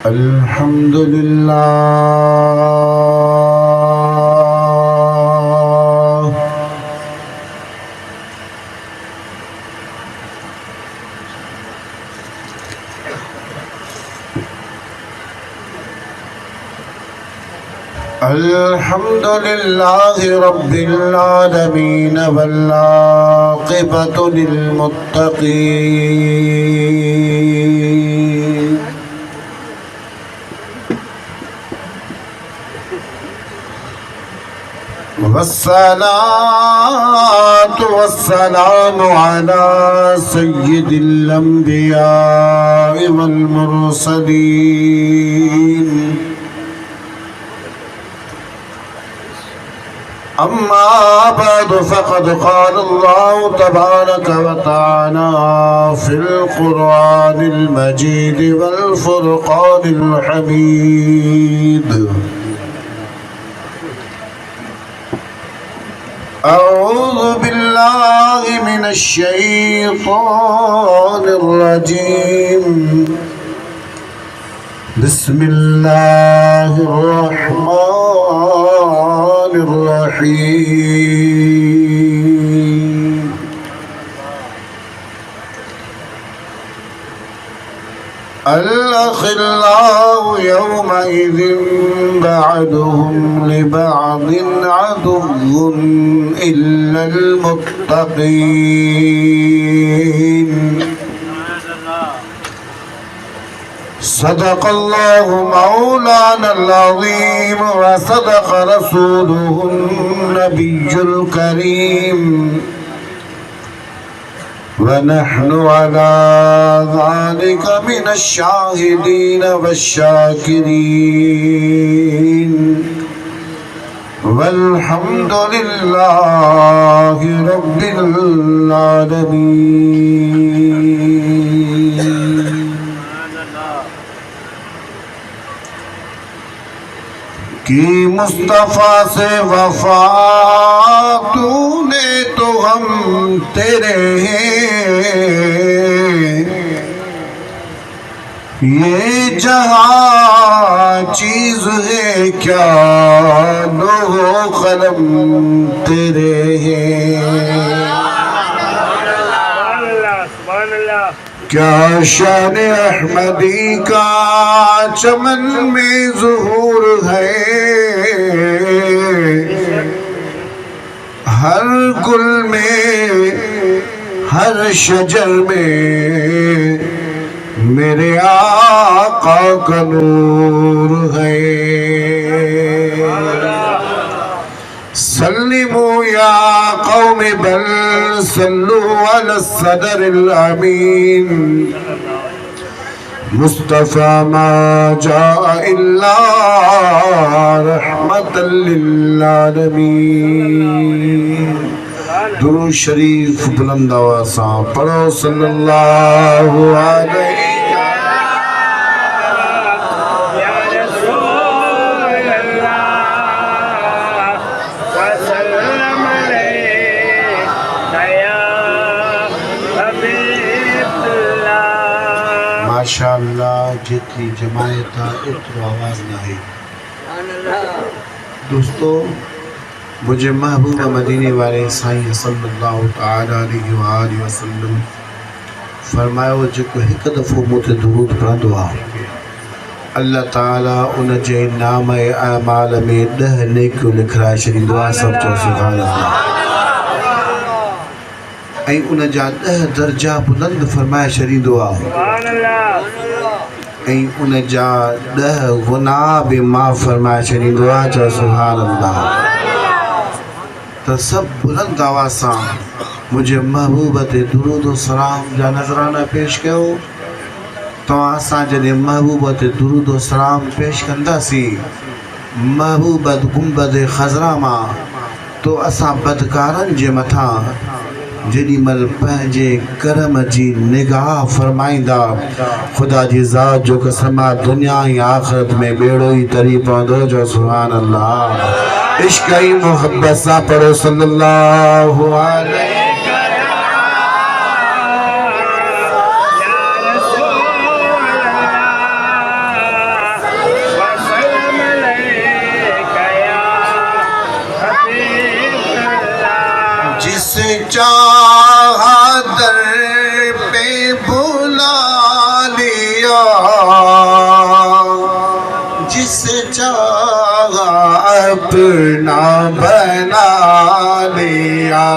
अल्हम्दुलिल्लाह अल्हम्दुलिल्लाहि रब्बिल आलमीन वल आक़िबतु लिल मुत्तक़ीन वस्सलातु वस्सलामु अला सय्यिदिल अंबिया'i वल मुरसलीन अम्मा बाद फ़क़द क़ाल अल्लाहु तबारक व तआला फ़िल क़ुरआनिल मजीद वल फ़ुरक़ानिल हमीद अऊज़ु बिल्लाहि मिनश शैतानिर रजीम बिस्मिल्लाहिर रहमानिर रहीम अल-अख़िल्लाउ यौमइज़िन बअदुहुम लिबअदिन अदुव्वुन इल्लल मुत्तक़ीन सदक़ल्लाहु मौलानल अज़ीम व सदक़ रसूलुहुन नबियुल करीम वनहनु अला ज़ालिका मिनश शाहिदीन वश्शाकिरीन वल्हम्दुलिल्लाहि रब्बिल आलमीन। कि मुस्तफ़ा से वफा तूने तो हम तेरे हैं, ये जहाँ चीज़ है क्या लोहो कलम तेरे हैं। क्या शान अहमदी का चमन में ज़ुहूर है, हर गुल में हर शजर में मेरे आका का नूर है। सल्लिमू या कौम बल सल्लू अला सदरिल अमीन मुस्तफ़ा मा जाअ इल्ला रहमतल लिल आलमीन। दुरूद शरीफ बुलंद आवाज़ से पढ़ो सल्लल्लाहु अलैहि माशाअल्लाह। जितनी जमायत उतनी आवाज़ नहीं। दोस्तों, मुझे महबूब मदीने वाले साईं सल्लल्लाहु तआला अलैहि वसल्लम फरमायो जेको हिक दफ़ो मुझे दुरूद पढ़ंदो आहे, अल्लाह ताला उन जे नाम ए अमाल में 10 नेकियूं लिखाए छॾींदो आहे। सब चओ सुभान अल्लाह। ऐं उन जा 10 दर्जा बुलंद फरमाए छॾींदो आहे ऐं उन जा 10 गुनाह बि माफ़ फरमाए छॾींदो आहे। चओ सुभान अल्लाह। त सभु बुलंद आवाज़ सां मुंहिंजे महबूब ते दुरूद सलाम जा नज़राना पेश कयो। तव्हां असां जॾहिं महबूब ते दुरूद सलाम पेश कंदासीं महबूबत गुंबद ख़ज़रा मां, तो असां बदकारनि जे मथां जेॾीमहिल पंहिंजे करम जी निगाह फरमाईंदा, ख़ुदा जी ज़ात जो कसम आहे दुनिया ऐं आख़िरत में बेड़ो ई तरी पवंदो। जो सुभान अल्लाह। इश्क़ ई मोहब्बत सां पढ़ो सल्लल्लाहु अलैहि। चाहा दर पे बुला लिया, जिसे चाहा अपना बना लिया,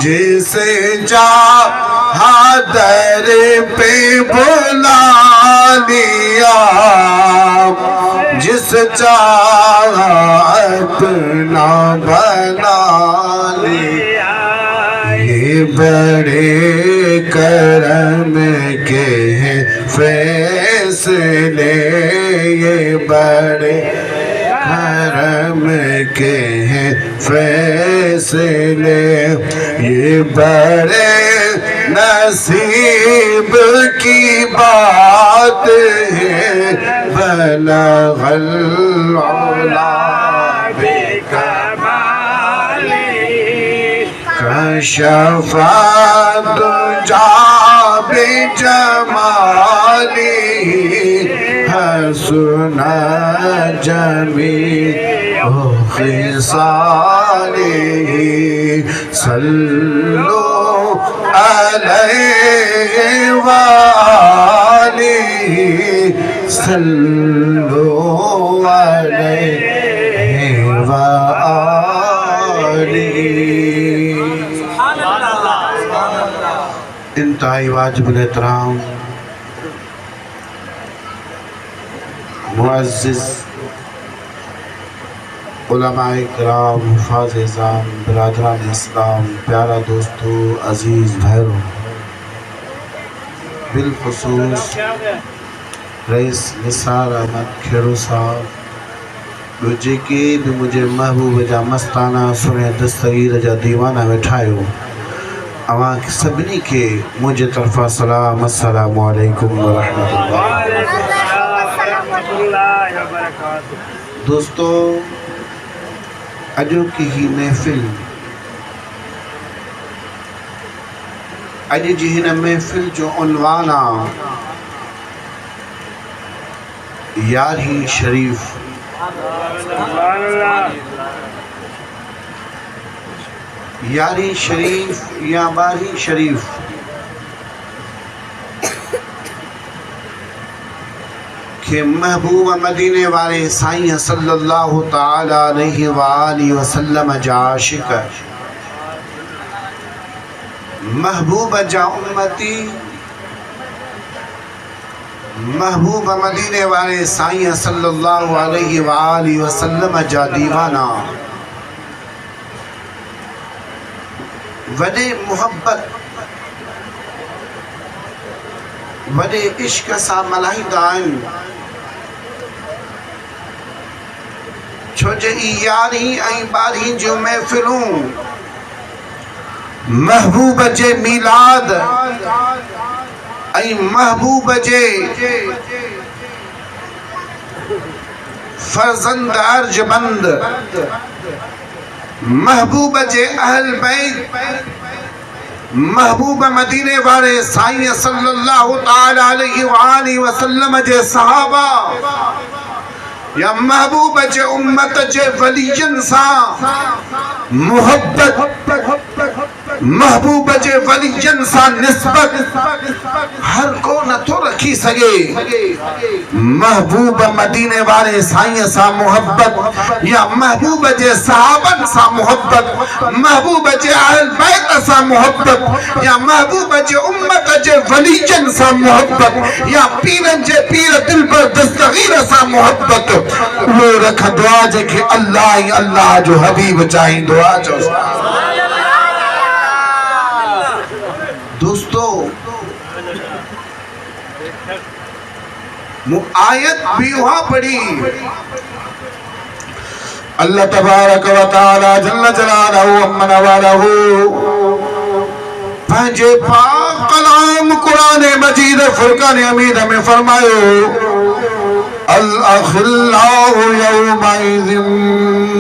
जिसे चाहा दर पे बुला लिया, जिस चाहा अपना बना लिया। ये बड़े करम के हैं फैसले, ये बड़े करम के हैं फैसले, ये बड़े नसीब की बात है। बलगल उला कशफा दुजा बिजमाली, हसना जमीउ खिसाली, सल्लु अलैहि व आलिहि, सल्लु अलैहि व आलिहि। इंतहाई वाजिबुल एहतराम मुअज़्ज़िज़ उलमाए किराम, हुफ़ाज़ इज़ाम, बिरादरान इस्लाम, प्यारा दोस्तों, अज़ीज़ भाइयों, बिलख़ुसूस रईस निसार अहमद खेड़ू साहब, जेके भी मुझे महबूब जा मस्ताना सुने दस्तगीर जा दीवाना वेठायो, अवां सभिनी के मुझे तरफ़ा सलाम, अस्सलामु अलैकुम व रहमतुल्लाहि व बरकातुहू। दोस्तों, अॼु की ही महफ़िल, अॼु जी हिन महफ़िल जो उन्वान आहे यारहीं शरीफ़। यारहीं शरीफ़ या 12वीं शरीफ़ के महबूब मदीने वाले साईं सल्लल्लाहु ताला अलैहि व आलिहि वसल्लम जा आशिक़, महबूब जा उम्मती, महबूब मदीने वाले साईं सल्लल्लाहु अलैहि व आलिहि वसल्लम जा दीवाना, वॾे मुहब्बत वॾे इश्क सां मल्हाईंदा आहिनि, छो जे ई 11हीं ऐं 12हीं जूं महफ़िलूं महबूब जे मीलाद ऐं महबूब जे फर्ज़ंद अर्जमंद, महबूब जे अहल बैत, महबूब मदीने वाले साईं सल्लल्लाहु ताला अलैहि व आलिहि वसल्लम जे सहाबा या महबूब जे उम्मत जे वलियन सां मुहब्बत, महबूब जे वलियन सां निस्बत हर को नथो रखी सके। महबूब मदीने वाले साईं सां मुहब्बत या महबूब जे सहाबन सां मुहब्बत, महबूब जे अहल बैत सां मुहब्बत या महबूब जे उम्मत जे वलियन सां मुहब्बत या पीरन जे पीर दिलबर दस्तगीर सां मुहब्बत, वो रखंदो आहे जेके अल्लाह ऐं अल्लाह जो हबीब चाहींदो आहे। दोस्तों, आयत भी वहां पढ़ी, अल्लाह तबारक व तआला जल्ल जलालहू अम्मन वालहू पंहिंजे पाक कलाम कुरान मजीद फुरकान हमीद में फरमायो, अल अखिल्लाहु यौमइज़िन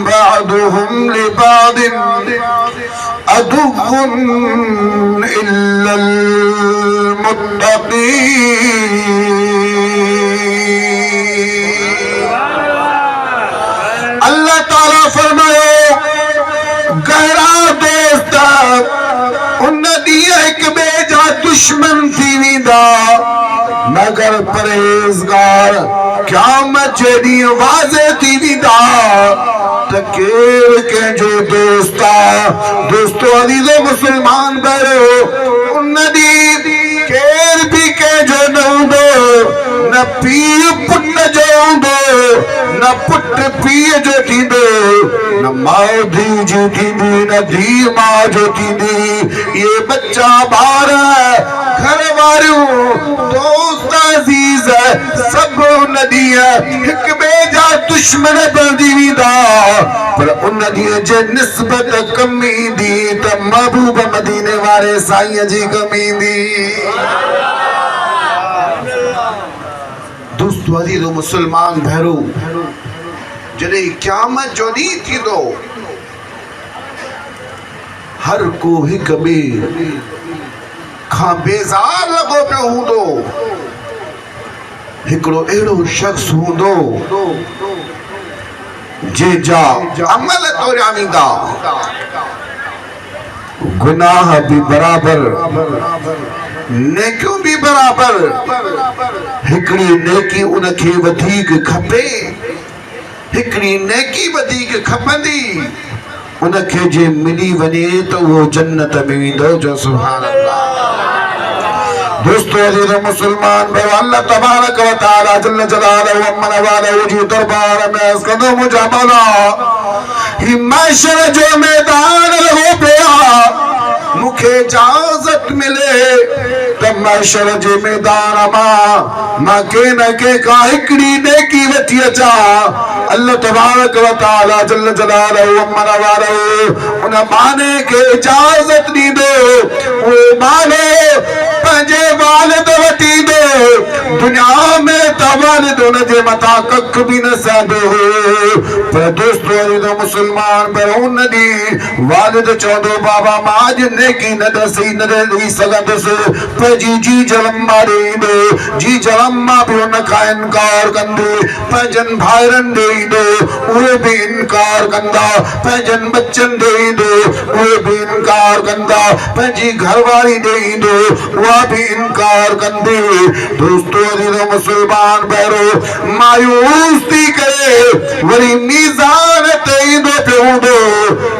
बअदुहुम लिबादिन अदुव्वुन इल्लल मुत्तक़ीन। अल्लाह ताला फरमाए, गहरा दोस्त दुश्मन थी वेंदा मगर परहेज़गार क़यामत जे ॾींहुं वाज़े थी वेंदा त केरु कंहिंजो दोस्त आहे। दोस्तो अज़ीज़ो मुस्लमान भाइयो उन ॾींहुं केरु बि कंहिंजो न हूंदो न पीउ पुट जो हूंदो न पुट पीउ जो थींदो न माउ धीउ जी थींदी न धीउ माउ जो थींदी। इहे बच्चा ॿार घर वारियूं दोस्त अज़ीज़ सभु उन ॾींहुं हिक ॿिए जा दुश्मन बणिजी वेंदा पर उन ॾींहुं जे निस्बत कमी ईंदी त महबूब मदीने वारे साईं जी कमी ईंदी। दोस्तो अज़ीज़ो मुस्लमान भाइरो जॾहिं क़यामत जो ॾींहुं थींदो हर को हिक ॿिए खां बेज़ार लॻो पियो हूंदो। हिकिड़ो अहिड़ो शख़्स हूंदो जंहिंजा अमल तोड़िया वेंदा गुनाह भी बराबर नेकियूं भी बराबर। हिकिड़ी नेकी उनखे वधीक खपे हिकिड़ी नेकी वधीक खपंदी उनखे जे मिली वञे त उहो जन्नत में वेंदो। जो सुभान अल्लाह। दोस्तों अज़ीज़ो मुस्लमान भाई अल्लाह तबारक व तआला जल्ल जलालहु व अम्न वालहु जी दरबार में अर्ज़ कंदो मुंहिंजा मौला ही महशर जो मैदान लॻो पियो मूंखे इजाज़त मिले त महशर जे मैदान मां के न के का हिकिड़ी नेकी वठी अचां। अल्लाह तबारक व तआला जल्ल जलालहु व अम्न वालहु उन माने खे इजाज़त ॾींदो उहो माने पंहिंजे वालिद वठी दो दुनिया में त वालिद उनजे मथां कख बि न सहंदो हो पर दोस्तो अज़ीज़ो मुस्लमान पर उन ॾींहुं वालिद चवंदो बाबा मां अॼु नेकी न ॾेई सघंदुसि पंहिंजी जी जलम मां ॾींदो जी जलम मां बि उन खां इनकार कंदो पंहिंजनि भाइरनि ॾींदो उहे बि इनकार कंदा पंहिंजनि बच्चनि ॾींदो उहे बि इनकार कंदा पंहिंजी घरवारी ॾींदो उहा भी इनकार कंदी। दोस्तो अज़ीज़ो मुस्लमान भाइरो मायूस थी करे वरी मीज़ान ते ईंदो पियो हूंदो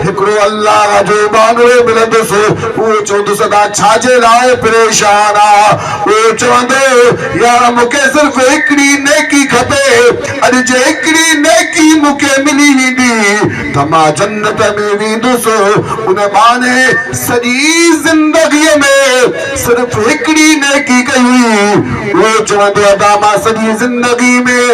हिकिड़ो अल्लाह जो बांदरो मिलंदुसि उहो चवंदुसि त छाजे लाइ परेशान आहे उहो चवंदो यार मूंखे सिर्फ़ हिकिड़ी नेकी खपे अॼु जे हिकिड़ी नेकी मूंखे मिली वेंदी त मां जन्नत में वेंदुसि। उन माने सॼी ज़िंदगीअ में सिर्फ़ हिकिड़ी नेकी कई हुई वो चवंदो अदा मां सॼी ज़िंदगी में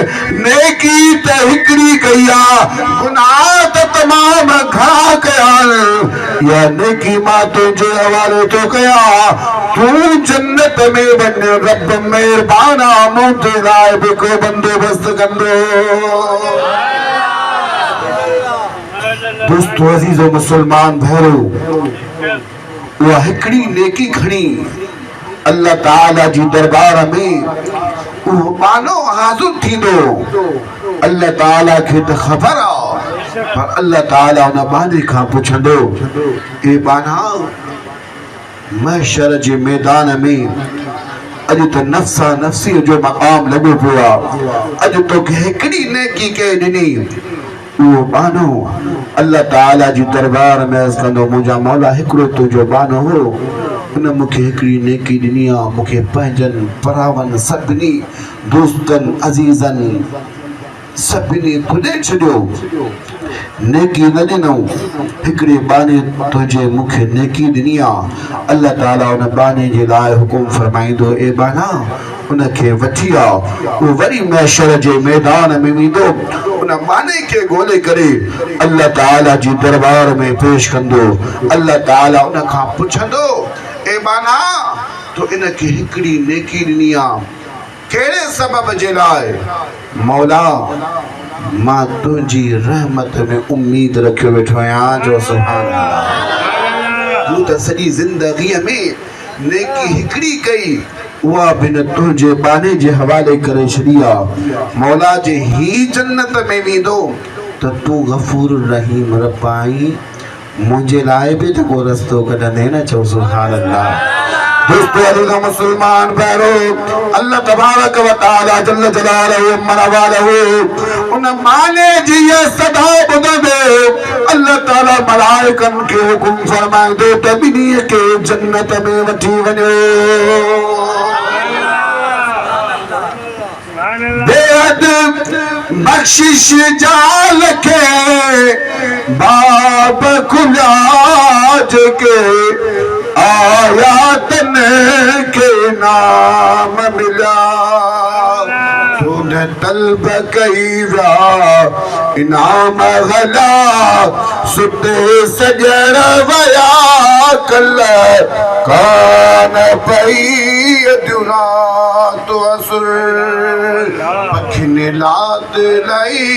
नेकी त हिकिड़ी कई आहे गुनाह त तमामु घणा कया आहिनि या नेकी मां तुंहिंजे हवाले थो कयां तूं जन्नत में वञ रब महिरबान आहे मूं ते लाइ बि को बंदोबस्त कंदो। दोस्तो अज़ीज़ो मुस्लमान भाइरो उहा हिकिड़ी नेकी खणी अल्लाह ताला जी दरबार में उहो बानो हाज़िर थींदो अल्लाह ताला खे त ख़बर आहे पर अल्लाह ताला उन बाने खां पुछंदो ए बाना महशर जे मैदान में अॼु त नफ़्सा नफ़्सी जो मक़ाम लॻो पियो आहे अॼु तोखे हिकिड़ी नेकी कंहिं ॾिनी उहो बानो अल्लाह ताला जी दरबार में अर्ज़ कंदो मुंहिंजा मौला हिकिड़ो तुंहिंजो बानो हो उन मूंखे हिकिड़ी नेकी ॾिनी आहे मूंखे पंहिंजनि परावनि सभिनी दोस्तनि अज़ीज़नि सभिनी खुले छॾियो नेकी न ॾिनऊं हिकिड़े बाने तुंहिंजे मूंखे नेकी ॾिनी आहे अल्लाह ताला उन बाने जे लाइ हुकुम फरमाईंदो ए बाना उनखे वठी आ वो वरी महशर जे मैदान में वेंदो उन बाने खे ॻोल्हे करे अल्लाह ताला जी दरबार में पेश कंदो अल्लाह ताला उन खां पुछंदो ए बाना तो इनखे हिकिड़ी नेकी ॾिनी आहे कहिड़े सबब जे लाइ मौला मां तुंहिंजी रहमत में उम्मीद रखियो वेठो आहियां। जो सुभान अल्लाह तूं त सॼी ज़िंदगीअ में नेकी हिकिड़ी कई उहा बि न तुंहिंजे बाने जे हवाले करे छॾी आहे मौला जे ही जन्नत में वेंदो त तूं गफ़ूर रहीम रब आहीं मुंहिंजे लाइ बि त को रस्तो कढंदे न। चओ सुभान अल्लाह। दोस्तों अजीज़ मुसलमान भाइरो, अल्लाह तबारक व तआला जल्ल जलालहु मनवालहु उन माने जी सदा ॿुधंदे अल्लाह ताला मलाइकन खे हुकुम फरमाईंदो त ॿिन्ही खे जन्नत में वठी वञो। बेहद बख्शिश जाल के बाब खुला के आयातन के नाम मिला तूने तलब कई व्या इनाम गला सुते सजर वया कल कान पई अधुरा तो असुर पखने लात लाई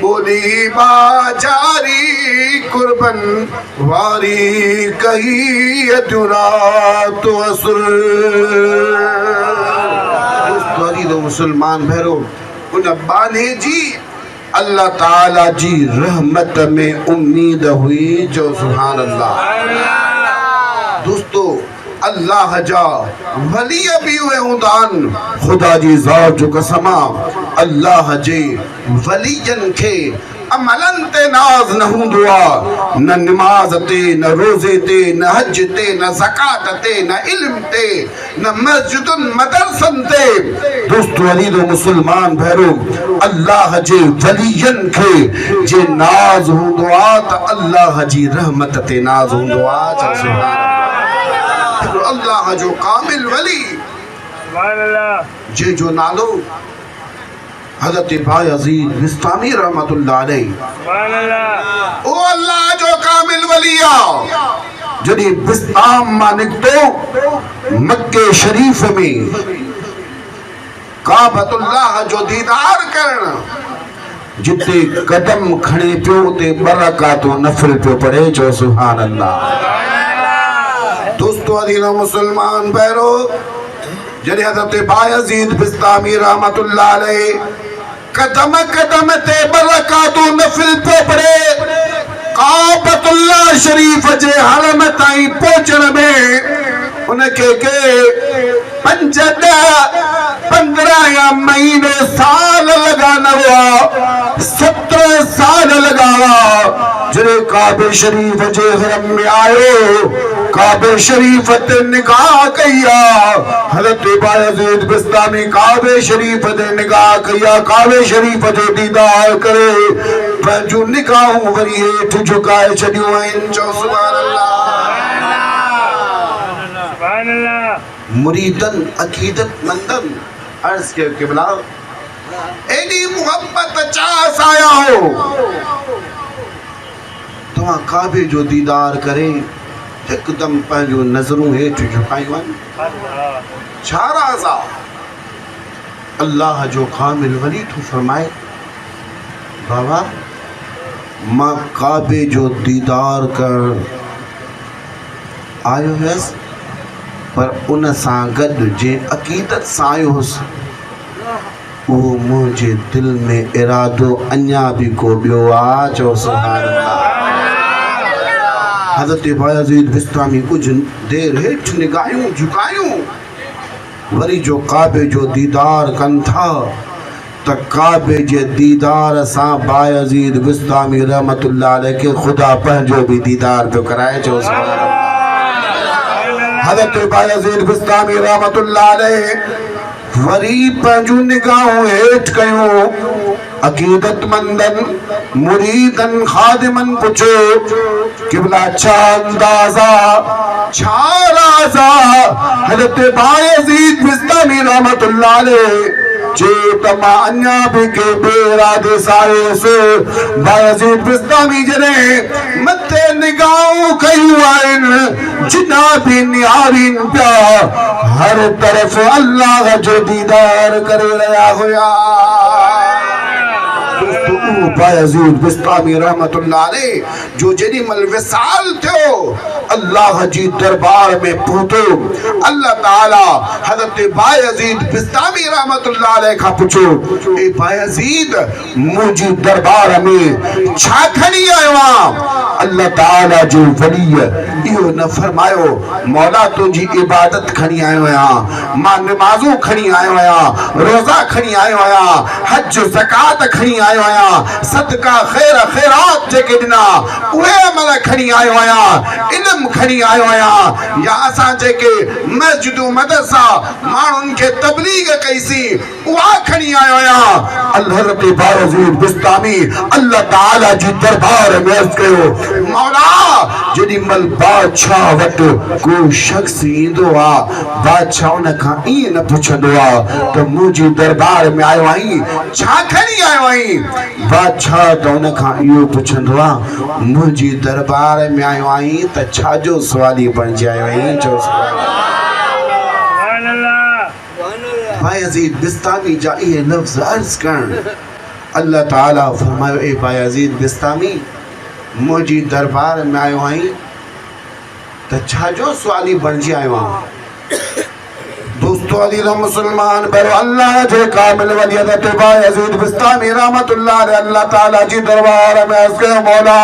बोली बाजारी कुर्बन वारी कही अधुरा तो असुर। तो मुसलमान भैरो उन बाने जी अल्लाह ताला जी रहमत में उम्मीद हुई जो सुभान अल्लाह। दोस्तों अल्लाह जा वली भी हुए उदान खुदा जी ज़ात जो कसमा अल्लाह जे वलियन के अमलन ते नाज न हुंदो आ, न नमाज ते न रोजे ते न हज ते न ज़कात ते न इल्म ते न मस्जिदुन मदरसन ते। दोस्तों अली दो मुसलमान भैरो अल्लाह जे वलियन के जे नाज हुंदो आ त अल्लाह जी रहमत ते नाज हुंदो आ। अल्लाह जो कामिल वली जे जो नालो हज़रत बायज़ीद बिस्तामी रहमतुल्लाह अलैह ओ अल्लाह जो कामिल वलिया जॾहिं बिस्ताम मां निकतो मक्के शरीफ में काबतुल्लाह जो दीदार करण जिते कदम खणे पियो उते बरकातो नफल पियो पढ़े जो सुभान अल्लाह। दोस्तों अज़ीज़ मुसलमान भाइरो जॾहिं हज़रत बायज़ीद बिस्तामी रहमतुल्लाह अलैह कदम कदम ते बरकातो नफल पियो पढ़े काबतुल्लाह शरीफ जे हरम ताईं पहुचण में उनखे के 5, 10, 15 या महीने साल लगा न हुआ, 17 साल लगा हुआ। जॾहिं काबे शरीफ जे हरम में आयो काबे शरीफ ते निगाह कई आ हज़रत बायज़ीद बिस्तामी काबे शरीफ ते निगाह कई आ काबे शरीफ जो दीदार करे पंहिंजूं निगाहूं वरी हेठि झुकाए छॾियूं आहिनि। चओ सुभान अल्लाह। मुरीदन अकीदत मंदन अर्ज़ कयो क़िबला एॾी मोहब्बत चास आया हो तव्हां काबे जो दीदार करे एकदम पंहिंजूं नज़रूं हेठि झुकायूं आहिनि। छा राज़ आहे? अल्लाह जो कामिल वली थो फरमाए बाबा मां काबे जो दीदार कर आयो हुयसि पर उन सां गॾु जे अक़ीदत सां आयो हुउसि उहो मुंहिंजे दिलि में इरादो अञा बि को ॿियो आहे। चओ सुभान अल्लाह। हज़रत बायज़ीद बिस्तामी कुछ देर हेठि निगाहियूं झुकायूं वरी जो काबे जो दीदार कनि था त काबे जे दीदार सां बायज़ीद बिस्तामी रहमतुल्लाह अलैह के खुदा पंहिंजो बि दीदार पियो कराए। चओ सुभान अल्लाह। हज़रत बायज़ीद बिस्तामी रहमतुल्लाह अलैह वरी पंहिंजूं निगाहूं हेठि कयूं अक़ीदतमंदन मुरीदन खादिमन पुछो क़िबला छा अंदाज़ा छा राज़ा हज़रत बायज़ीद बिस्तामी रहमतुल्लाह अलैह जे तमा अन्या भी के बेरादे सायसि बायज़ीद बिस्तामी जॾहिं मथे निगाहूं कयूं आहिनि जिना भी निहारीन पिया हर तरफ़ अल्लाह जो दीदार करे रहिया हुया। तो ऊ बायजीद बिस्तामी रहमतुल्लाह अलैह जो जॾहिं महिल विसाल थियो अल्लाह जी दरबार में पहुतो अल्लाह ताला हज़रत बायजीद बिस्तामी रहमतुल्लाह अलैह खां पुछो ए बायजीद मुंहिंजी दरबार में छा खणी आयो आहियां अल्लाह ताला जो वली इहो न फरमायो मौला तुंहिंजी इबादत खणी आयो आहियां मां नमाज़ूं खणी आयो आहियां रोज़ा खणी आयो आहियां हज ज़कात खणी आयो आहियां सदका ख़ैर ख़ैरात जेके ॾिना उहे अमल खणी आयो आहियां इल्म खणी आयो आहियां या असां जेके मस्जिदूं मदरसा माण्हुनि खे तबलीग कईसीं उहा खणी आयो आहियां हज़रत बायजीद बिस्तामी अल्लाह ताला जी दरबार में अर्ज़ कयो मौला जेॾी महिल बादशाह वटि को शख़्स ईंदो आहे बादशाह उन खां ईअं न पुछंदो आहे त मुंहिंजी दरबार में आयो आहीं छा खणी आयो आहीं बादशाह त उन खां इहो पुछंदो आहे मुंहिंजी दरबार में आयो आहीं त छाजो सुवाली बणिजी आयो आहीं जो बायजीद बिस्तामी जा इहे लफ़्ज़ अर्ज़ करण अल्लाह ताला फरमायो ए बायजीद बिस्तामी मुंहिंजी दरबार में आयो आहीं त छाजो सुवाली बणिजी आयो आहीं दोस्तों अज़ीज़ मुसलमान पर अल्लाह जे कामिल वली हज़रत बायजीद बिस्तामी रहमतुल्लाह अलैह अल्लाह ताला जी दरबार में अर्ज़ कयो मौला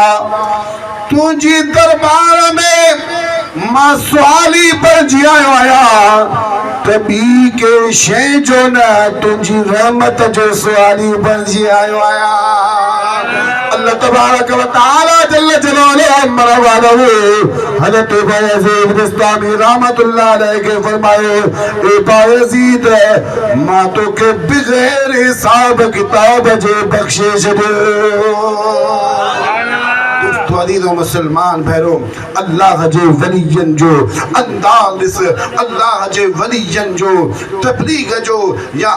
तुंहिंजी दरबार में मां सुवाली बणिजी आयो आहियां त ॿी के शइ जो न तुंहिंजी रहमत जो सुवाली बणिजी आयो आहियां अल्लाह तबारक व तआला जल्ल जलालुहु मरवालहु हज़रत बायजीद बिस्तामी रहमतुल्लाह अलैह के फरमायो ए बायजीद मां तोखे बगैर हिसाब किताब जे बख्शिश ॾियो मुसलमान भैरो अल्लाह जे वलियन जो अंदाज़ अल्लाह जे वलियन जो तबलीग जो या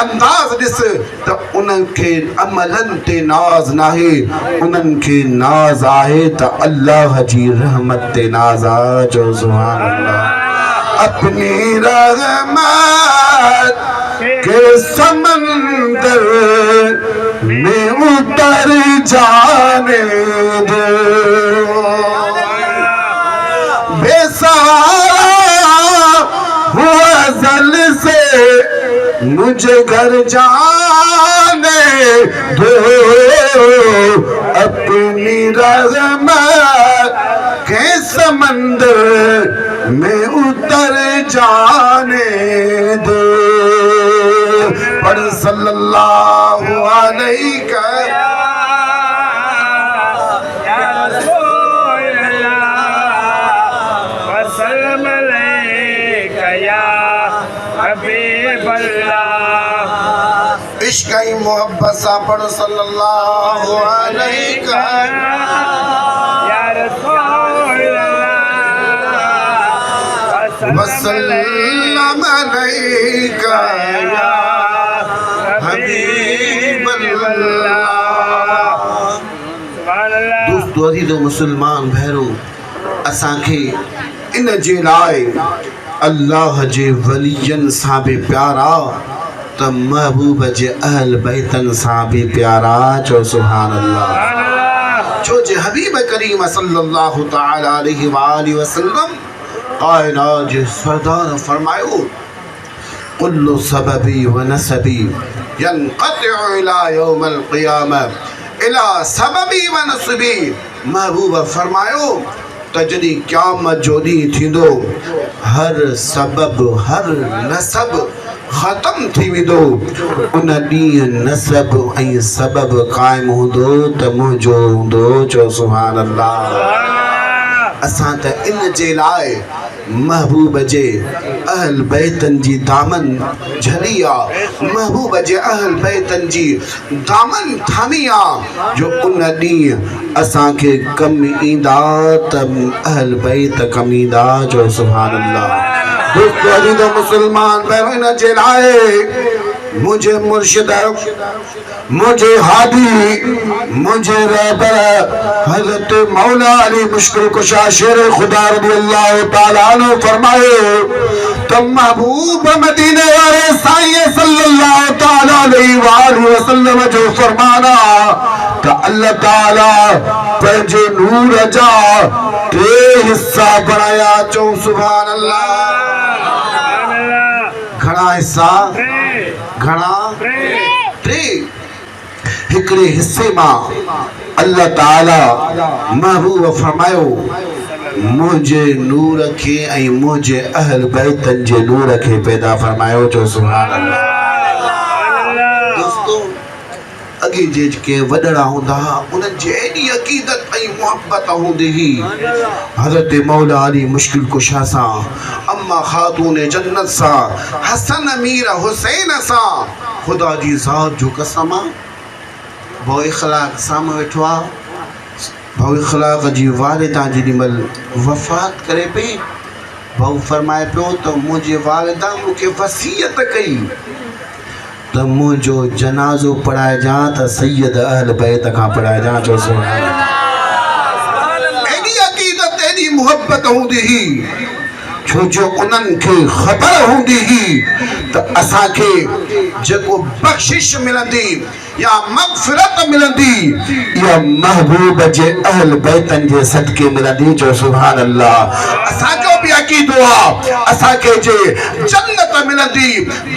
अंदाज़ ॾिस त उन्हनि खे अमलनि ते नाज़ नाहे उन्हनि खे नाज़ आहे त अल्लाह जी रहमत ते नाज़ आहे जो सुभान अल्लाह अपनी रहमत के समंदर में उतर जाने दो बेसहारा हुआ जल से मुझे घर जाने दो अपनी रहमत के समंदर में उतर जाने दो पर सल्लल्लाहु अलैहि इश्क़ मोहब्बत सा पढ़ो सल्लल्लाहु अलैहि वसल्लम अलैका या हबीब अल्लाह दोस्तों अज़ीज़ मुसलमान भैरो असां खे इन जे लाइ अल्लाह जे वलियन सां बि प्यारा त महबूब जे अहल बैतन सां बि प्यारा चो सुभान अल्लाह छो जे हबीब करीम सल्लल्लाहु तआला अलैहि व आलिहि वसल्लम कायनात जे सरदार फरमायो कुल्लु सबबी व नसबी यनक़तिउ इला यौमिल क़ियामह इला सबबी व नसबी महबूब फरमायो त जॾहिं क़यामत जो ॾींहुं थींदो हर सबब हर नसब ख़त्म थी वेंदो उन ॾींहुं नसब ऐं सबब क़ाइमु हूंदो त मुंहिंजो हूंदो चो सुभान अल्लाह असां त इन जे लाइ महबूब जे अहल बैतन जी दामन झली आहे महबूब जे अहल बैतन जी दामन थामी आहे जो उन ॾींहुं असांखे कमु ईंदा त अहल बैत कमु ईंदा जो सुभान अल्लाह दोस्तों अज़ीज़ मुसलमान पहिरियों इन जे लाइ मुझे मुर्शिद, मुझे हादी, मुझे रहबर हजरत मौला अली मुश्किल कुशा शेर खुदा रज़ी अल्लाह तआला अन्हु फरमाए तो महबूब मदीने वाले साईं सल्लल्लाहु तआला अलैहि वसल्लम जो फरमाना तो अल्लाह ताला पंहिंजे नूर जा टे हिस्सा बनाया। चो सुभान अल्लाह। घणा हिस्सा? घणा? टे। हिकड़े हिस्से मां अल्लाह ताला महबूब फरमायो मुझे नूर खे ऐं मुझे अहल बैतन जे नूर खे पैदा फरमायो। जो सुभान अल्लाह। दोस्तों अगे जेके वडड़ा हुंदा उन्हनि जी एडी अकीदत ऐं मोहब्बत हूंदी ही हज़रत मौला अली मुश्किल कुशा सां, अम्मा खातून जन्नत सां, हसन अमीर हुसैन सां। खुदा जी ज़ात जो कसम भो इखलाक साम्हूं वेठो आहे। भो इखलाक जी वालिदा जेॾीमहिल वफ़ात करे पई भाऊ फरमाए पियो त मुंहिंजी वालिदा मूंखे वसीयत कई त मुंहिंजो जनाज़ो पढ़ाइजां त सैयद अहल बैत खां पढ़ाइजां। जो एॾी अक़ीदत एॾी मुहब्बत हूंदी ही छो जो उन्हनि खे ख़बर हूंदी ही त असांखे जेको बख़्शिश मिलंदी या मग़फ़िरत मिलंदी या महबूब जे अहल बैतन जे सदके मिलंदी। जो सुभान अल्लाह। असांजो भी अक़ीदो आहे असांखे जे जन्नत मिलंदी,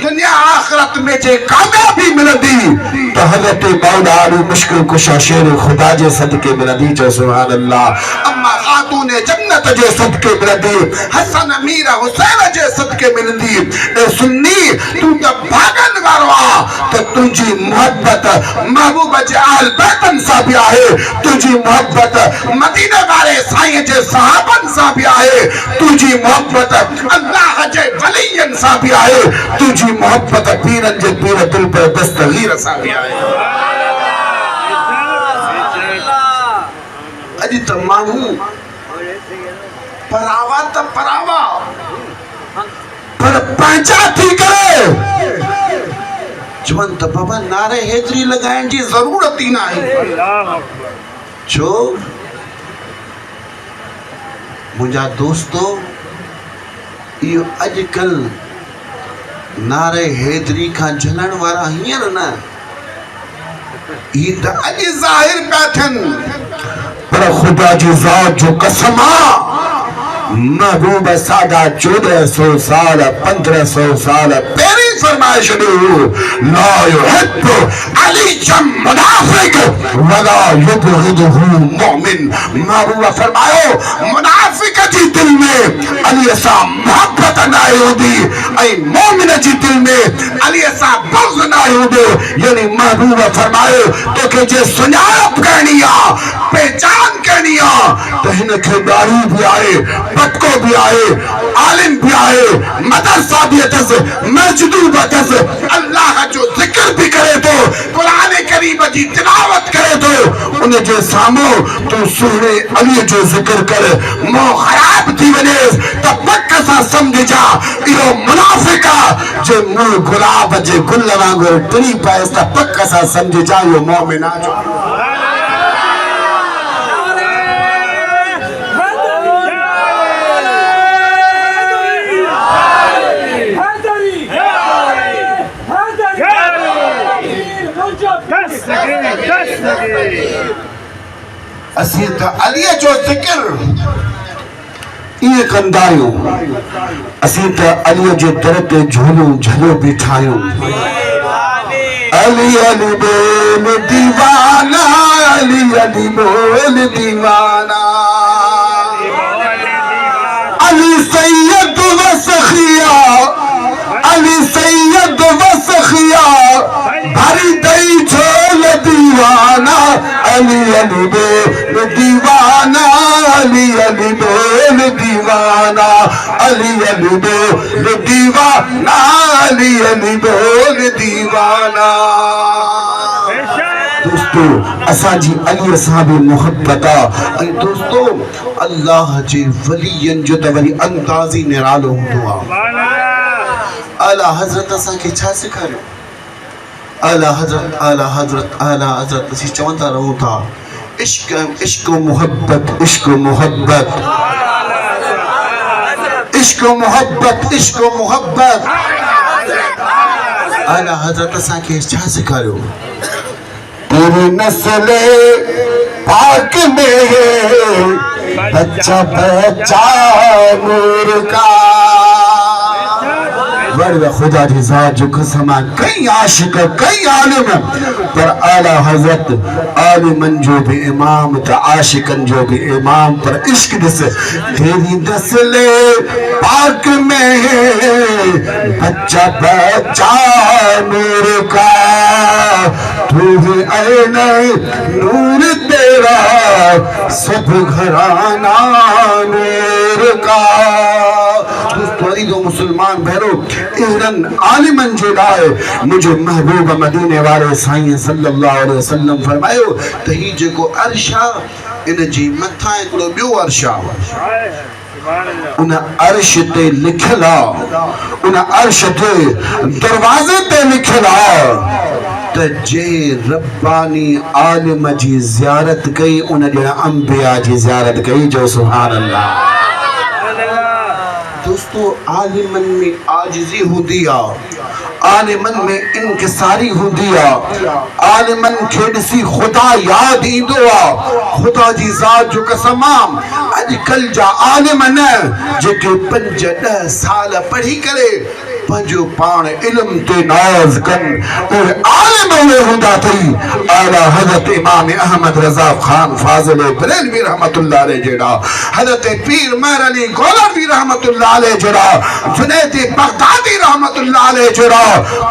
दुनिया आख़िरत में जे कामयाबी मिलंदी त हज़रत मौला अली मुश्किल कुशा शेर खुदा जे सदके मिलंदी। जो सुभान अल्लाह। अम्मा खातून जन्नत जे सदके मिलंदी, हसन अमीर हुसैन जे सदके मिलंदी। ए सुन्नी तू त भागन वारो आ त तुंहिंजी मोहब्बत महबूब जे अहल बैतन सां भी आहे, तुंहिंजी मोहब्बत मदीने वाले साईं जे सहाबन सां भी आहे, तुंहिंजी मोहब्बत अल्लाह जे वलियन सां भी आहे, तुंहिंजी मोहब्बत पीरन जे पीर दिल पर दस्तगीर सां भी आहे। अॼु त माण्हू परावा त परावा पर पंहिंजा थी करे चवन त बाबा नारे हेतरी लगाइण जी ज़रूरत ही ना है। छो मुंहिंजा दोस्तो इहो अॼुकल नारे हेतरी खां झलण वारा हींअर न, ही त अॼु ज़ाहिर पिया थियनि पर खुदा जी ज़ात जो कसम आहे महबूब सादा 1400 साल 1500 साल पहिरीं फरमाए छॾियो ला युहिब्बु अली जम मुनाफिक वला युबग़िदुहु मुमिन। महबूब फरमायो मुनाफिक जी दिल में अली सां मोहब्बत न हूंदी ऐं मोमिन जी दिल में अली सां बुग़्ज़ न हूंदो। यानी महबूब फरमायो तोखे जे सुञाणप करणी आहे, पहचान करणी आहे त हिन खे ॾाढ़ी भी आहे, पटको भी आए, आलिम भी आए, मदरसा भी अथसि, मस्जिदूं भी अथसि, अल्लाह जो जिक्र भी करे तो, कुरान करीम जी तिलावत करे तो, उन जे साम्हूं तूं सुहिणे अली जो जिक्र कर मोह ख़राब थी वञेसि त पक सां सम्झजा इहो मुनाफ़िक आहे जे मुंहुं गुलाब जे गुल वांगुरु टिड़ी पएसि त पक सां सम्झजा इहो मोमिन आहे। असीं त अलीअ जो ज़िक्र इहे कंदा आहियूं, असीं त अलीअ जे दर ते झूलियूं झलो बीठा आहियूं। अली अली बोल दीवाना, अली अली बोल दीवाना, अली सैयद व सखिया, अली सैयद व सखिया भरी दई झोल दीवाना, अली अली बोल दीवाना, अली अली बोल दीवाना, अली अली बोल दीवाना, अली अली बोल दीवाना। दोस्तों असांजी अली सां भी मोहब्बत आहे। दोस्तों अल्लाह जे वलियन जो त वरी अंदाज़ ही निरालो हूंदो आहे। आला हज़रत असांखे छा सेखारियो? आला हजरत आला हजरत आला हजरत असी चवंदा रहूं था इश्क इश्क मोहब्बत इश्क मोहब्बत इश्क मोहब्बत इश्क मोहब्बत आला हजरत असा के छा सिखारियो तेरी नस्ल पाक में बच्चा बच्चा नूर का वर्ग खुदा की जात जो कसम कई आशिक कई आलिम पर आला हजरत आलिमन जो भी इमाम था आशिकन जो भी इमाम पर इश्क दिस तेरी नस्ल पाक में बच्चा बच्चा नूर का तू भी ऐन नूर तेरा सब घराना नूर का तो मुसलमान भैरो इरन आलिमन जे लाए मुझे महबूब मदीने वाले साईं सल्लल्लाहु अलैहि वसल्लम फरमायो त ही जेको अर्शा इन जी मथा एकड़ो बियो अर्शा उन अर्श ते लिखल उन अर्श ते दरवाजे ते लिखल त जे रब्बानी आलिम जी ज़ियारत कई उन जे अंबिया जी ज़ियारत कई जो सुभान अल्लाह। दोस्तों आलिमन में आजिज़ी होती है आलिमन में इनकिसारी होती है आलिमन खे ॾिसी खुदा याद ईंदो आहे खुदा जी ज़ात जो कसम अॼुकल्ह जा आलिमन जेके 5-10 साल पढ़ी करे पंहिंजो पाण इल्म ते नाज़ कनि उहे आलिम उहे हूंदा अथई आला हज़रत इमाम अहमद रज़ा ख़ान फ़ाज़िल बरेलवी रहमतुल्लाह अलैह जहिड़ा हज़रत पीर महर अली गौलवी रहमतुल्लाह अलैह जहिड़ा जुनैद बगदादी रहमतुल्लाह अलैह जहिड़ा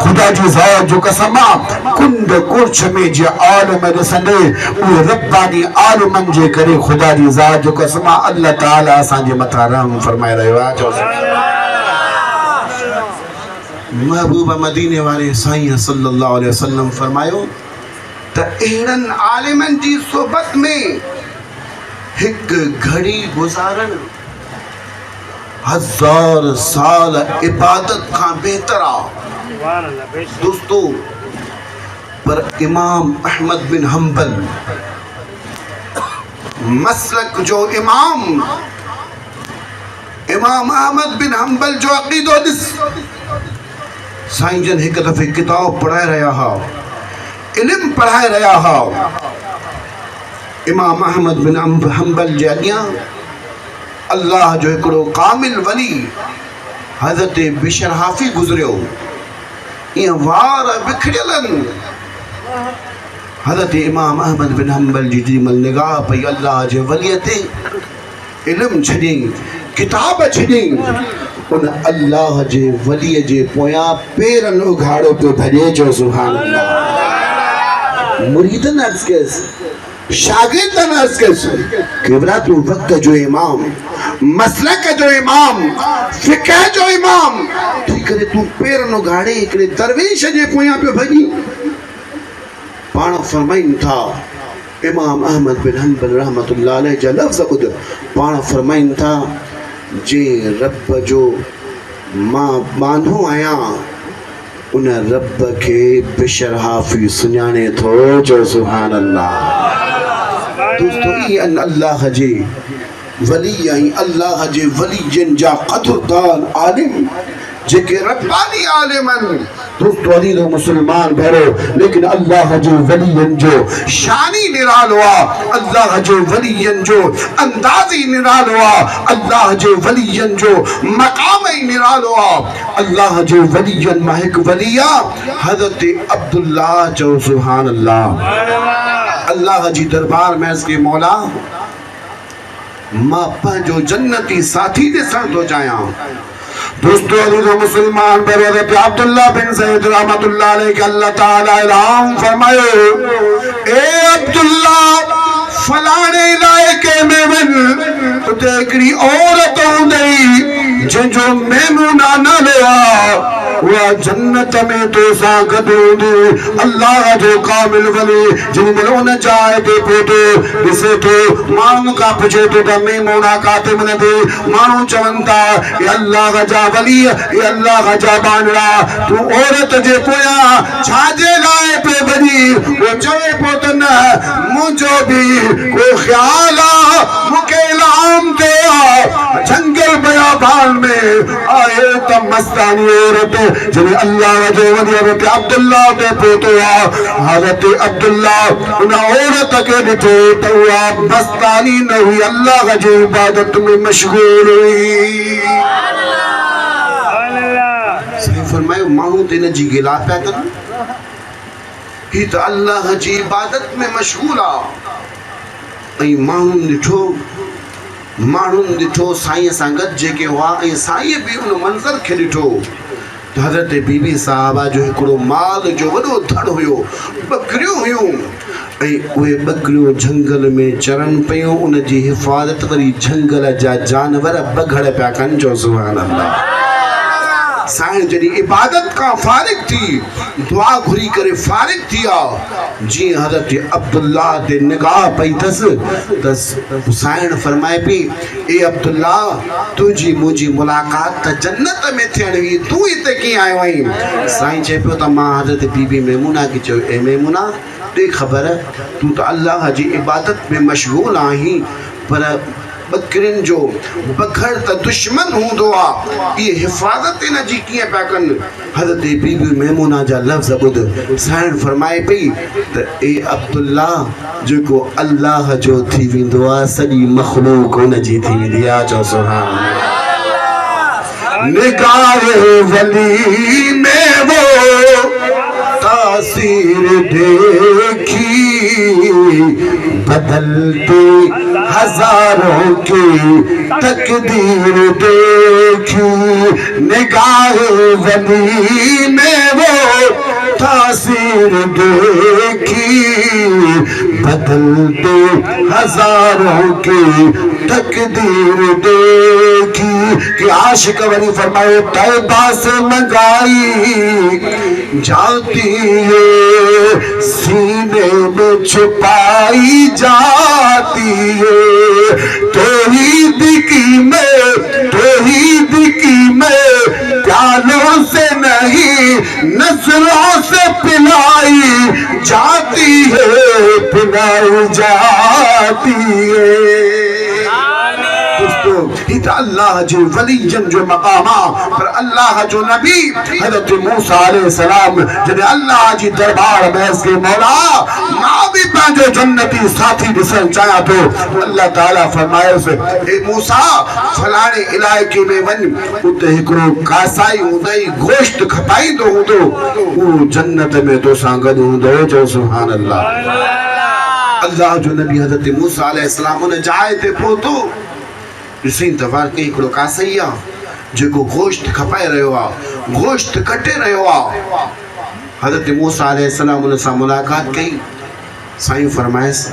खुदा जी ज़ात जो कसम कुंड कुर्छ में जे आलिम ॾिसंदे उहे रब्बानी आलिमन जे करे खुदा जी ज़ात जो कसम अल्लाह ताला असांजे मथां रहम फरमाए रहियो आहे। महबूब मदीने वाले साईं सल्लल्लाहु अलैहि वसल्लम फरमायो त एड़न आलिमन जी सोबत में हिक घड़ी गुजारन 1000 साल इबादत का बेहतर आहे। दोस्तों पर इमाम अहमद बिन हंबल मसलक जो इमाम अहमद बिन हंबल जो अकीदो दिस साईं जन एक दफ़े किताब पढ़ाए रहा हा इल्म पढ़ाए रहा हा इमाम अहमद बिन हंबल जे अॻियां अल्लाह जो हिकिड़ो कामिल वली हज़रत बिशर हाफ़ी गुज़रियो ईअं वार बिखरियल हज़रत इमाम अहमद बिन हंबल जी जेमहिल निगाह पई अल्लाह जे वलीअ ते इल्म छॾियईं किताब छॾियईं उन अल्लाह जे वलीअ जे पोयां पेरन उघाड़ो पियो भॼे जो सुभान अल्लाह। मुरीदन अर्ज़ कयसि शागिर्दन अर्ज़ कयसि केवड़ा तू वक़्त जो इमाम मसलक जो इमाम फ़िक़ह जो इमाम थी करे तू पेरन उघाड़े हिकिड़े दरवेश जे पोयां पियो भॼी। पाण फरमाइनि था इमाम अहमद बिन हंबल रहमतुल्लाह अलैह जा लफ़्ज़ ॿुध पाण फरमाइनि था जे रब जो मां बांधो आहियां उन रब के बिशर हाफ़ी सुञाणे थो जो सुभान अल्लाह। दोस्तों ये अल्लाह जे वली आई अल्लाह जे वलीजन जा क़दरदान आलिम जेके रब्बानी आलिमन दोस्तों अली दो मुसलमान भरो लेकिन अल्लाह जो वलीयन जो शानी निरालो अल्लाह जो वलीयन जो अंदाज़ी निरालो अल्लाह जो वलीयन जो मकाम निरालो अल्लाह जो वलीयन मां हिकु वलिया हज़रत अब्दुल्लाह जो सुभान अल्लाह। अल्लाह जी दरबार में इसके मौला मां पंहिंजो जन्नती साथी ॾिसण थो चाहियां। दोस्तों अली मुसलमान हज़रत अब्दुल्लाह बिन ज़ैद रहमतुल्लाह अलैह के अल्लाह ताला इनाम फरमायो ए अब्दुल्लाह फलाने इलाके में वञ उते हिकिड़ी औरत हूंदई जंहिंजो मेमूना नालो आहे उहा जन्नत में तो सा गदूदी अल्लाह जो कामिल वली जिन मलो न जाए दे पोतो दिसे तो मानू का पुछे तो दमे मोना कातिम न दे मानू चवंता ये अल्लाह जा वली ये अल्लाह जा बानड़ा तू औरत जे पोया छाजे लाए पे बनी वो चवे पोत न मुझो भी को ख्याल मुके लाम दे जंगल बयाबान में आए तब मस्तानी औरत जिन्हें अल्लाह जो वली हज़रत अब्दुल्ला दे पोतो हज़रत अब्दुल्ला उन औरत के ॾिठो तो मस्तानी न हुई अल्लाह जी इबादत में मशगूल हुई। सही फरमायो माण्हू त इन जी गिला पिया कनि ही त अल्लाह जी इबादत में मशगूल आहे। माण्हुनि ॾिठो साईं सां गॾु जेके हुआ ऐं साईं बि उन मंज़र खे ॾिठो त हज़रत बीबी साहिबा जो हिकिड़ो माल जो वॾो धड़ हुयो ॿकरियूं हुयूं ऐं उहे ॿकरियूं झंगल में चरनि पियूं उन जी हिफ़ाज़त वरी झंगल जा जानवर बघड़ पिया कनि जो सुभान अल्लाह। साईं जॾहिं इबादत का फारिग थी दुआ घुरी करे फारिग थिया जी हज़रत अब्दुल्ला ते निगाह पई अथसि साईं फरमाए पई ए अब्दुल्ला तुझी मुंहिंजी मुलाक़ात त जन्नत में थियणी हुई तूं हिते कीअं आयो आहीं। साईं चए पियो त मां हज़रत बीबी मैमूना खे चयो ए मैमूना ॾे ख़बर तूं त अल्लाह जी इबादत में मशगूल आहीं पर बकरिन जो बघड़ त दुश्मन हूंदो आहे ये हिफ़ाज़त इन जी कीअं पिया कनि। हज़रत बीबी मैमूना जा लफ़्ज़ ॿुध साईं फरमाए पई त ए अब्दुल्ला जेको अल्लाह जो थी वेंदो आहे सॼी मख़लूक उन जी थी वेंदी आहे चओ सुभान अल्लाह। निगाह वली में वो तासीर देखी बदलते हजारों की तकदीर देखी निगाह वली में वो तासीर देखी बदलते हजारों की तकदीर देखी कि आशिक वली फरमाए तौबा से मंगाई जाती है सीने में छुपाई जाती है तौहीद की में प्यालों से नहीं नजरों से पिलाई जाती है पिलाई जाती है। दोस्तों अल्लाह जो वलीजन जो मकामा पर अल्लाह जो नबी हज़रत मूसा अलैहिस्सलाम जब अल्लाह जी दरबार में इसके मौला मां भी पंहिंजो जन्नती साथी ॾिसण चाहियां थो अल्लाह ताला फरमायोसि ए मूसा फलाणे इलाइक़े में वञ उते हिकिड़ो कासाई हूंदई गोश्त खपाईंदो हूंदो उहो जन्नत में तोसां गॾु हूंदो चओ सुभान अल्लाह। अल्लाह जो नबी हज़रत मूसा अलैहिस्सलाम उन जाइ ते पहुतो ॾिसई त वाकई हिकिड़ो कासई आहे जेको गोश्त खपाए रहियो आहे गोश्त कटे रहियो आहे। हज़रत मूसा अलैहिस्सलाम उन सां मुलाक़ात कई साईं फरमाइसि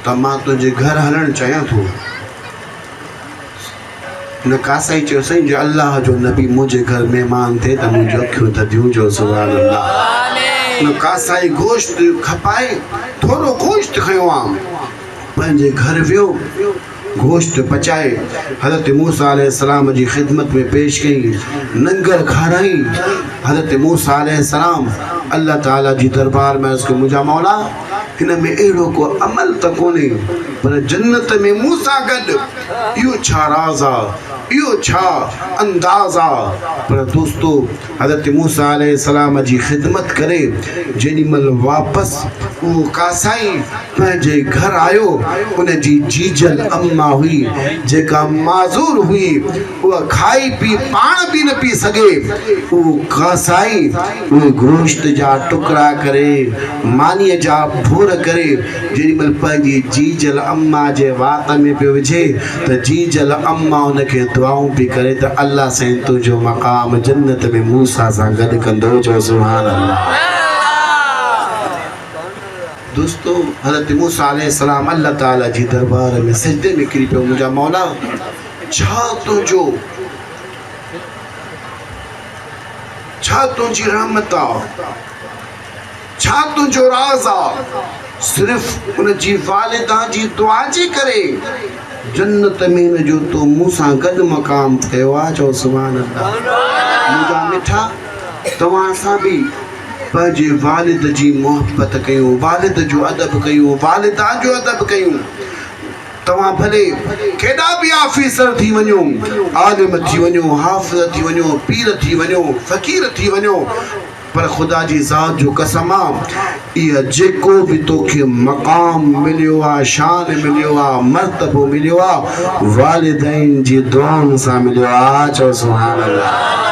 त मां तुंहिंजे घर हलणु चाहियां थो। न कासाई चयो साईं जो अल्लाह जो नबी मुंहिंजे घर महिमान थिए त मुंहिंजूं अखियूं थधियूं जो सुभान अल्लाह। न कासाई गोश्त खपाए थोरो गोश्त खयो आहे पंहिंजे घर वियो गोश्त पचाए हज़रत मूसा अलैहिस्सलाम जी खिदमत में पेश कई नंगर खाराई। हज़रत मूसा अलैहिस्सलाम अल्लाह ताला जी दरबार में उसके मुंहिंजा मौला हिन में अहिड़ो को अमल त कोन्हे पर जन्नत में मूसा गॾु इहो छा राज़ आहे इहो छा अंदाज़ आहे। पर दोस्तो हज़रत मूसा अलैहिस्सलाम जी खिदमत करे जेॾीमहिल वापसि उहो कासाई पंहिंजे घर आयो उन जी जीजल अम्मा हुई जेका माज़ूर हुई उहा खाई पी पाण बि न पी सघे उहो कासाई उहे गोश्त जा टुकड़ा करे मानीअ जा भोर करे जेॾीमहिल पंहिंजी जीजल अम्मा जे वात में पियो विझे त जीजल अम्मा उनखे दुआऊं पई करे त अल्लाह साईं तुंहिंजो मक़ाम जन्नत में मूसा सां गॾु कंदो चओ सुभान अल्लाह। दोस्तों हज़रत मूसा अलैहिस्सलाम अल्लाह ताला जी दरबार में सजदे में किरी पियो मुंहिंजा मौला छा तुझी रहमत आ, छा तुझो राज आ। सिर्फ उन जी वालिदा जी दुआ जे करे जन्नत में न जो तो मूसा गद मकाम थियो आ। चो सुभान अल्लाह। मुंहिंजा मिठा तव्हां सां बि पंहिंजे वालिद जी मोहब्बत कयूं, वालिद जो अदब कयूं, वालिदा जो अदब कयूं। तव्हां भले केॾा बि ऑफिसर थी वञो, आलिम थी वञो, हाफ़िज़ थी वञो, पीर थी वञो, फ़क़ीर थी वञो, पर ख़ुदा जी ज़ात जो कसम आहे इहा जेको बि तोखे मक़ाम मिलियो आहे, शान मिलियो आहे, मर्तबो मिलियो आहे, वालिदैन जी दुआउनि सां मिलियो आहे। चओ सुभान अल्लाह।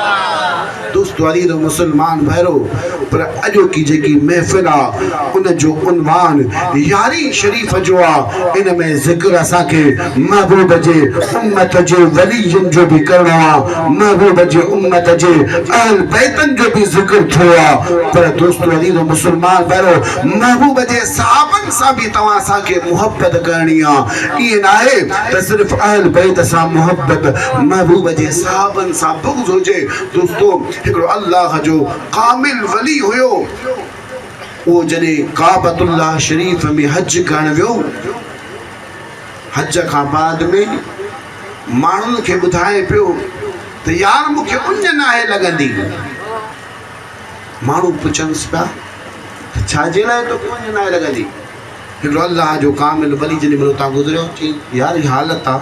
दोस्तो अलीर मुसलमान भैरो, पर अॼोकी जेकी महफ़िल आहे उन जो उनवान यारी शरीफ़ जो आहे। इन में ज़िक्र असांखे महबूब जे उम्मत जे वलीयन जो भी करणो आहे, महबूब जे उम्मत जे अहल बैतन जो भी ज़िक्र थियो आहे। पर दोस्तो अलीर मुसलमान भैरो, महबूब जे सहाबन सां भी तव्हां असांखे मुहब्बत करणी आहे। ईअं न आहे त सिर्फ़ अहल बैत सां मुहब्बत, महबूब जे सहाबन सां बुग़्ज़ हुजे। दोस्तो हिकिड़ो अल्लाह जो कामिल वली हुयो, वो जॾहिं काबतुल्लाह शरीफ में हज करण वियो, हज खां बाद में माण्हुनि खे ॿुधाए पियो त यार मूंखे उञ नाहे लॻंदी। माण्हू पुछनिसि पिया त छाजे लाइ तोखे उञ नाहे लॻंदी। हिकिड़ो अल्लाह जो कामिल वली जॾहिं महिल उतां गुज़रियो, चई यार ही हालत आहे,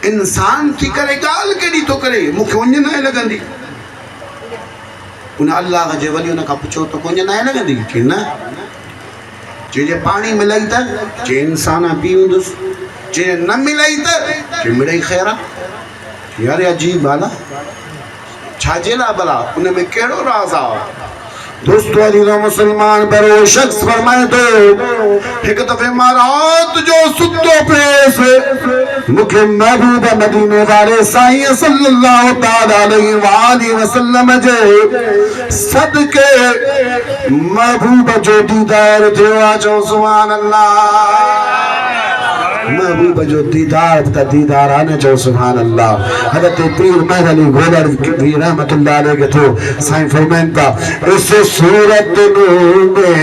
इंसान थी करे ॻाल्हि केॾी थो करे, मूंखे उञ नाहे लॻंदी। उन अल्लाह जे वली उन खां पुछो त उञ नाहे लॻंदी। चई न। चई जे पाणी मिलई त, चई इंसान पी हूंदुसि। चई न मिलई त, चई मिड़ई ख़ैर आहे। यार अजीब आहे न, छाजे लाइ भला, उन में कहिड़ो राज़ आहे। दोस्तो अलीर मुसलमान भरो शख्स फरमाए थो, हिकु दफ़े मां रात जो सुतो पियुसि, मूंखे महबूब मदीने वारे साईं सल्लल्लाहु तआला अलैहि वसल्लम जे सदके महबूब जो दीदार थियो आहे। चओ सुभान अल्लाह। महबूब जो दीदार त दीदार आहे न। चओ सुभान अल्लाह। हज़रत पीर महर अली गोलर भी रहमतुल्लाह अलैह के थो साईं फरमाइनि था, इस सूरत में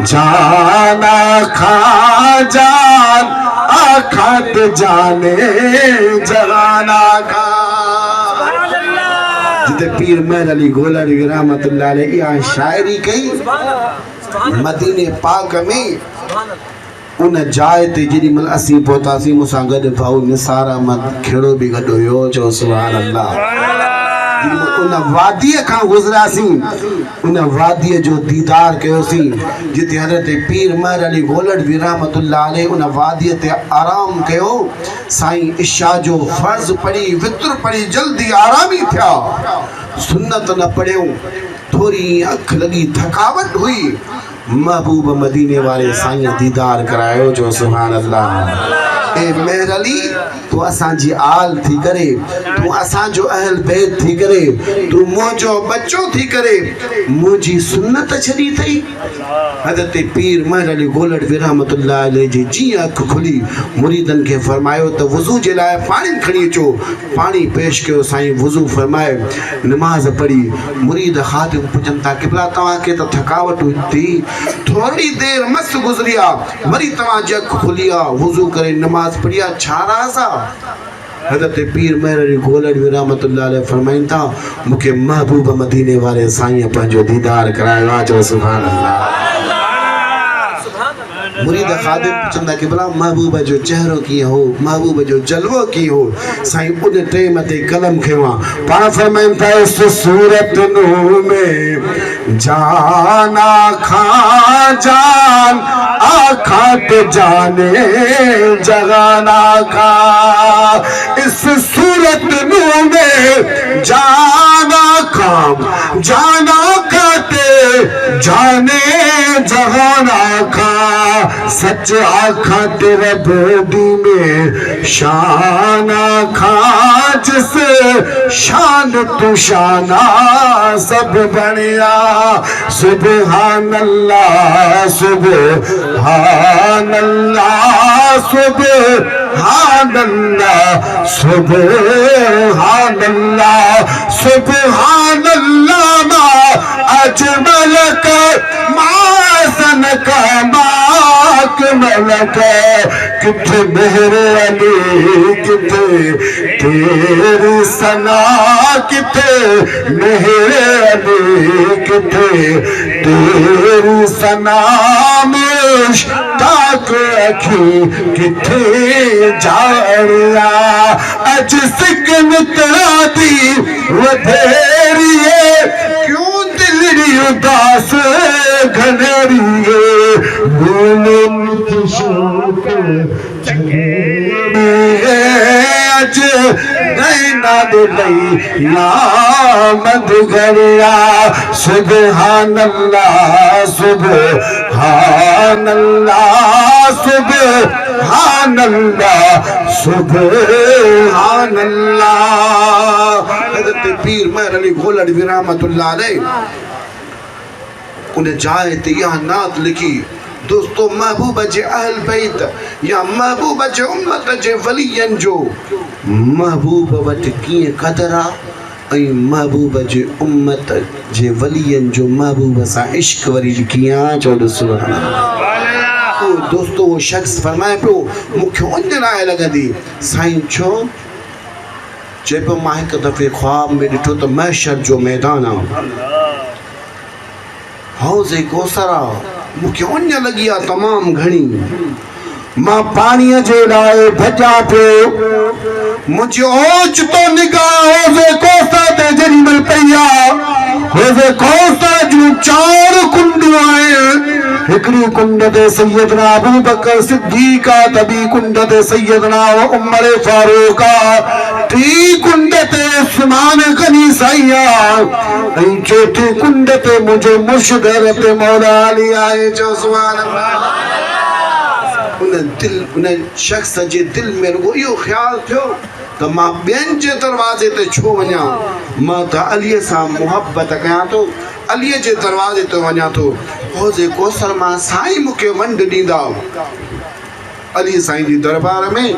जाना खा जान आखत जाने जगाना खा। जिते पीर महर अली गोलर रहमतुल्लाह अलैह इहा शायरी कई मदीने पाक में, उन जाइ ते जेॾी महिल असीं पहुतासीं, मूंसां गॾु भाऊ निसार अहमद खेड़ो बि गॾु हुयो। चओ सुभान अल्लाह। उन वादीअ खां गुज़रियासीं, उन वादीअ जो दीदार कयोसीं जिते हज़रत पीर महर अली गोलड़ बि रहमतुल्लाह अलैह उन वादीअ ते आराम कयो। साईं इशा जो फ़र्ज़ पढ़ी, वित्र पढ़ी, जल्दी आरामी थिया, सुन्नत न पढ़ियूं, थोरी अख लॻी, थकावट हुई। महबूब मदीने वाले साईं दीदार करायो। जो सुभान अल्लाह। ए महर अली, तू असांजी आल थी करे, तू असांजो अहल बैत थी करे, तू मुंहिंजो बच्चो थी करे मुंहिंजी सुन्नत छॾी अथई। हज़रत पीर महर अली गोलड़ रहमतुल्लाह अलैह जी जीअं अख खुली, मुरीदनि खे फरमायो त वज़ू जे लाइ पाणी खणी अचो। पाणी पेश कयो, साईं वज़ू फरमाए, नमाज़ पढ़ी। मुरीद ख़ातिम पुछनि था, क़िबला तव्हांखे त थकावट थी, थोरी देरि मस गुज़री आहे, वरी तव्हांजी अख खुली आहे, वज़ू करे नमाज़ पढ़ी आहे, छा राज़ आहे। हज़रत पीर महर अली गोलड़ रहमतुल्लाह अलैह फरमाइनि था, मूंखे महबूब मदीने वारे साईं पंहिंजो दीदार करायो आहे। चओ सुभान अल्लाह। मुरीद खादिम पुछंदा कि भला महबूब जो चेहरो कीअं हो, महबूब जो जलवो कीअं हो। साईं उन टेम ते कलम खयो आहे, पाण फरमाइनि था, इस सूरत में जाना खा जान आखात जाने जगाना खा। इस सूरत में जाना खा जाना खाते जाने जगाना खा। सच आखा तेरा बोदी में शाना खा, जिसे शान तू शाना सब बढ़िया। सुबहान अल्लाह सुबहान अल्लाह सुबहान अल्लाह सुबहान अल्लाह सुबहान अल्लाह अच मलक मासन का माक मलक किथे मेरे अली किथे तेरी सना किथे मेरे अली किथे तेरी सना मुश्ताक अखी किथे जानिया अज सिकन तेरा दी वधेरिए क्यों दिलड़ी उदास घनेरिए बोले शोक अज नैना दिलई यामद घरिया सुबहान अल्लाह सुबहान अल्लाह सुबहान अल्लाह सुबहान अल्लाह। हज़रत पीर मेहर अली गोलड़वी रहमतुल्लाह अलैह उन्हें जाए तो यह नात लिखी। दोस्तों महबूब जे अहल बैत या महबूब जे उम्मत जे वलियन जो महबूब वट कीअं क़दर आहे ऐं महबूब जे उम्मत जे वलियन जो महबूब सां इश्क वरी कीअं आहे। चओ सुभान अल्लाह। दोस्तों वो शख्स फरमाए पियो मूंखे उञ नाहे लॻंदी साईं छो चए पियो मां हिकु दफ़े ख्वाब में ॾिठो त महशर जो मैदान आहे हौज़े कौसर आहे मूंखे उञ लॻी आहे तमामु घणी मां पाणीअ जे लाइ भॼा पियो मुंहिंजी ओचितो निगाह हौज़े कौसर ते जेॾी महिल पई आहे हौज़े कौसर जूं 4 कुंडूं आहिनि। हिकिड़ी कुंड ते सैयदना अबू बकर सिद्दीक़ आहे त ॿी कुंड ते सैयदना उमर फारूक आहे टी कुंड ते उस्मान गनी साईं आहे ऐं चौथी कुंड ते मुंहिंजे मुर्शिद ते मौला अली आहे। चओ सुभान अल्लाह। उन शख्स जे दिल में रुगो इहो ख़्यालु थियो त मां ॿियनि जे दरवाज़े ते छो वञा मां त अलीअ सां मुहबत कयां थो अलीअ जे दरवाज़े ते वञा थो हौज़े कौसर मां साईं मूंखे वंड ॾींदा। अली साईं जी दरबार में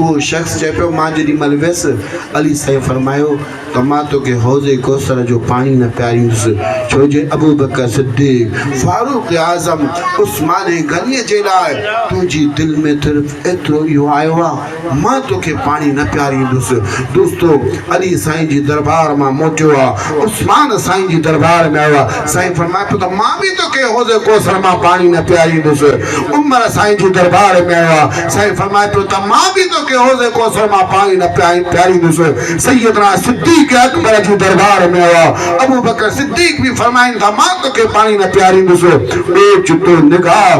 उहो शख्स चए पियो मां जेॾी महिल वियुसि अली साईं फरमायो त मां तोखे हौज़े कौसर जो पाणी न पियारींदुसि छो जे अबू बकर सिद्दीक़ फारूक आज़म उस्मान गनीअ जे लाइ तुंहिंजी दिलि में सिर्फ़ु एतिरो इहो आयो आहे मां तोखे पाणी न पियारींदुसि। दोस्तो अली साईं जी दरबार मां मोटियो आहे उस्मान साईं जी दरबार में आयो आहे साईं फरमाए पियो त मां बि तोखे हौज़े कौसर मां पाणी न पियारींदुसि। उमर साईं जी दरबार में आयो आहे साईं फरमाए पियो त मां बि तोखे हौज़े कौसर मां पाणी न पियारींदुसि। सैयदना सिद्दीक़ अकबर जी दरबार में आया अबू बकर सिद्दीक़ भी फरमाइन था मां तोखे पाणी न पियारींदुसि। ओचितो निगाह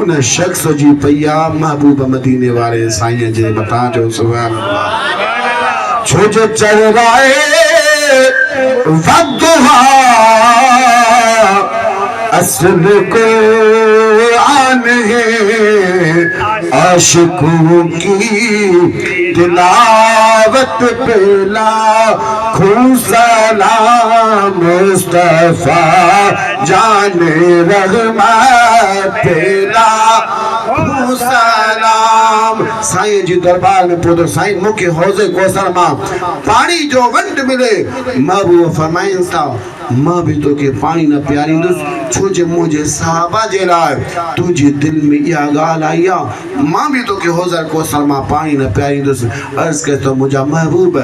उन शख्स जी पई आहे महबूब मदीने वारे साईं जे मथां। जो सुभान अल्लाह। छो जो चढ़ाए वदुहा असल को आन है आशिकों की तिलावत पे लाखों सलाम मुस्तफा जाने रहमत पे लाखों सलाम। साईं जी दरबार में पहुतो साईं मूंखे हौज़े कौसर मां पाणी जो वंड मिले महबूब फरमाइनि था मां भी तोखे पाणी न पियारींदुसि छो जे मुंहिंजे सहाबा जे लाइ तुंहिंजी दिलि में इहा ॻाल्हि आई आहे मां भी तोखे हौज़े कौसर मां पाणी न पियारींदुसि। अर्ज़ु कयो त मुंहिंजा महबूब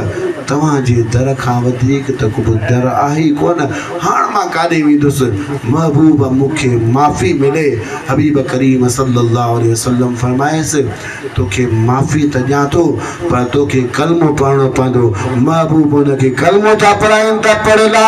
तव्हांजे दर खां वधीक त को दर आहे ई कोन हाणे मां काॾे वेंदुसि। महबूब मूंखे माफ़ी मिले हबीब करीम सल्लल्लाहु अलैहि वसल्लम फरमायसि तोखे माफ़ी त ॾियां थो पर तोखे कलमो पढ़णो पवंदो। महबूब हुनखे कलमो था पढ़ाइनि त पढ़ ला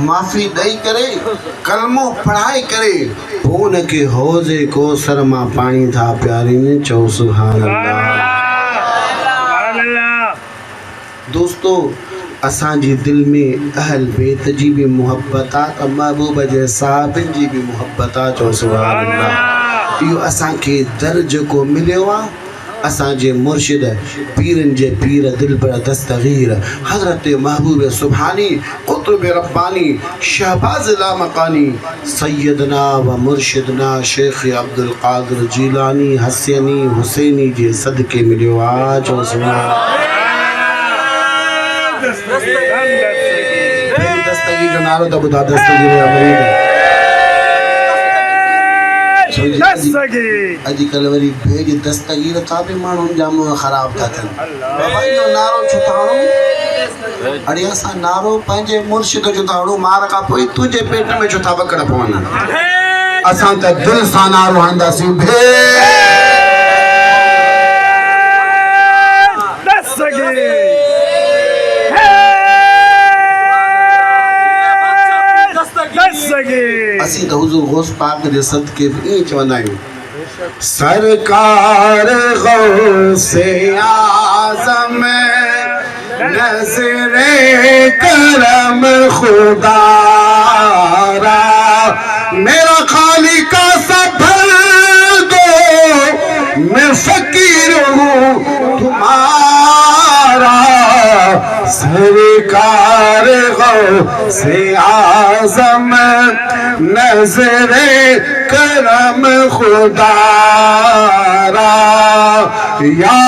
माफ़ी ॾेई करे कलमो पढ़ाए करे पोइ उनखे हौज़े कौसर मां पाणी था पियारीनि। चओ सुभान अल्लाह। दोस्तो असांजी दिल में अहल बेत जी भी मोहब्बत आहे त महबूब जे साहिबनि जी बि मोहब्बत आहे। चओ सुभान अल्लाह। इहो असांखे दर जेको मिलियो आहे असांजे मुर्शिद पीरनि जे पीर दिलबर दस्तगीर हज़रत महबूब सुभानी कुतुब रब्बानी शहबाज लामकानी सैयदना व मुर्शिदना शेख अब्दुल कादिर जीलानी हसैनी हुसैनी जे सदके मिलियो आहे। चओ सुभान। दस्तगीर जो नारो त ॿुधा। दस्तगीर जा मरीद अॼुकल्ह वरी भेज दस्तगीर का बि माण्हुनि जा मुंहुं ख़राब था थियनि। बाबा इहो नारो छो था हणूं? अड़े असां नारो पंहिंजे मुर्शिद जो था हणूं। मार खां पोइ तुंहिंजे पेट में छो था बकड़ पवनि? असां त दिलि सां नारो हणंदासीं। असीं त हुज़ूर गौस पाक जे सदके ईअं चवंदा आहियूं सरकार गौसे आज़म नज़रे करम खुदा रा मेरा खालिका सब भर दो मैं फकीर हूँ तुम्हारा सरकार गौसे आज़म नज़रे करम खुदा रा या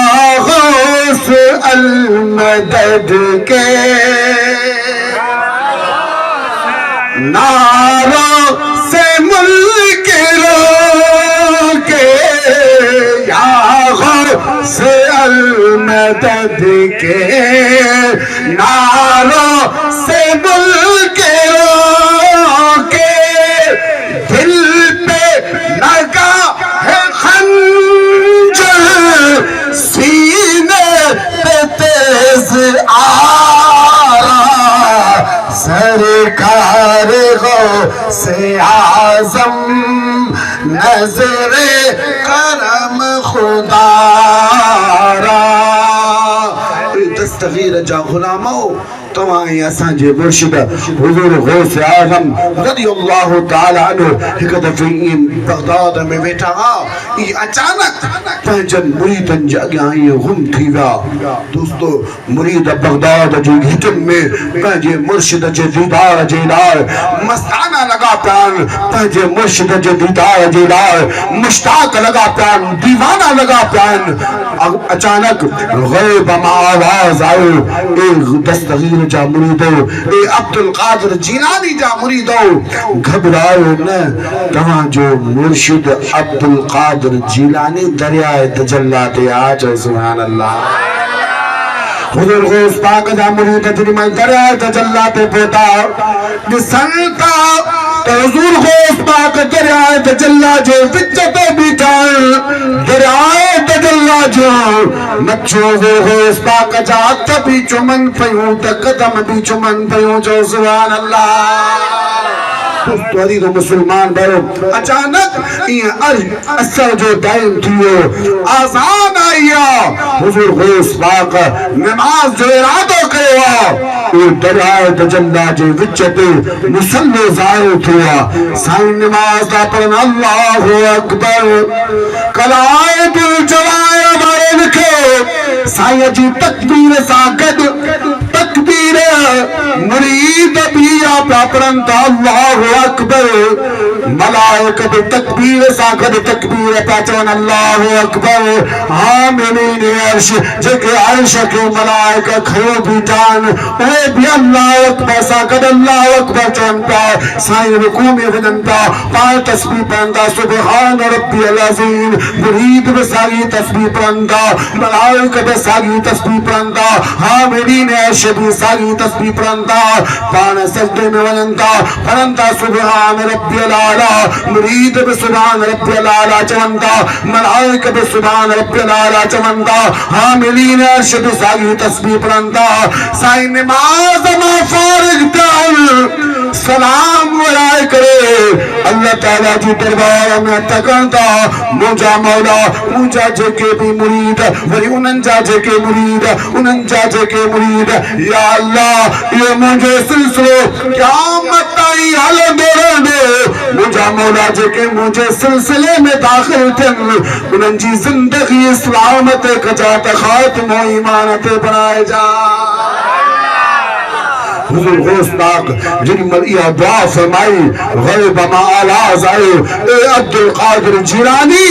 गौस अल मदद के नारों से मुल्क रोके या गौस अल मदद के नारों से मुल्क रोके दिल पे लगा है खंजर सीने पे तेज आरा सरकार गौसे आज़म नज़रे करम खुदा रा। दस्तगीर जा गुलामो तव्हां असांजे मुर्शिद हुज़ूर गौस आज़म रज़ियल्लाहु ताला अन्हु हिकु दफ़े बगदाद में वेठा हुआ। ई अचानक पंहिंजनि मुरीदनि जे अॻियां ईअं गुम थी विया। दोस्तो मुरीद बगदाद जी घिटियुनि में पंहिंजे मुर्शिद जे दीदार जे लाइ मस्ताना लॻा पिया आहिनि। पंहिंजे मुर्शिद जे दीदार जे लाइ मुश्ताक लॻा पिया आहिनि। दीवाना लॻा पिया आहिनि। अचानक ग़ैब मां आवाज़ आयो ए दस्तगीर जा मुरीदो ए अब्दुल कादिर जीलानी जा मुरीदो घबरायो न तव्हांजो मुर्शिद अब्दुल कादिर जीलानी दरियाए तजल्ला ते आ। चओ सुभान अल्लाह। हुज़ूर गौस पाक जा मुरीद जॾहिं महिल दरियाए तजल्ला ते पहुता ॾिसनि था त हुज़ूर गौस पाक दरियाए तजल्ला जे विच ते बीठा आहिनि। दरियाए तजल्ला जो मच्छो गौस पाक जा हथ बि चुमनि पियूं त कदम बि चुमनि पियूं। चओ सुभान अल्लाह। तो मुसलमान भाइयों अचानक ये असर जो टाइम थियो आज़ान आई हुज़ूर गौस पाक नमाज जो इरादो कयो दरियाए तजल्ला जे विच ते मुसल्लो ज़ाहिर थियो। साईं नमाज था पढ़नि अल्लाहु अकबर कलाए दिल जलाए हमारे लिखे साईं जी तकबीर सां गॾु तकबीर मुरीद भी आप पढ़नि था अल्लाहु अकबर मलाइका तकबीर सां गॾु तकबीर पिया चवनि अल्लाहु अकबर। आमिनीन अर्श जेके अर्श खे मलाइका खयो बीठा आहिनि उहे बि अल्लाहु अकबर सां गॾु अल्लाहु अकबर चवनि पिया। साईं रुकू में वञनि पिया पाण तस्बीह पढ़नि था सुबहान रब्बियल अज़ीम। मुरीद बि साॻी तस्बीह पढ़नि था मलाइका बि साॻी तस्बीह पढ़नि था। आमिनीन अर्श भी साॻी तस्बीह पढ़नि था। पाण सजदे में वञनि था पढ़नि था सुबहान रब्बियल आला। मुरीद भी सुभान रब्बियल आला चवनि था मलाइका भी सुभान रब्बियल आला चवनि था। आमिनीन अर्श भी साॻी तस्बीह पढ़नि था। साईं नमाज़ मां फारिग थिया सलाम वराए करे अल्लाह ताला जी दरबार में तकंदा मुझा मौला मुझा जेके भी मुरीद वरी उनन जा जेके मुरीद उनन जा जेके मुरीद या अल्लाह ये मुझे सिलसिलो क़यामत ताईं हलंदो रहंदो मुझा मौला जेके मुझे सिलसिले में दाखिल थियन उनन जी जिंदगी इस्लाम ते कजा त खात्मो ईमान ते बनाए जा हुजूर गौस पाक जिन मरिया दुआ फरमाई गैब मा आलाज आए ए अब्दुल कादिर जिलानी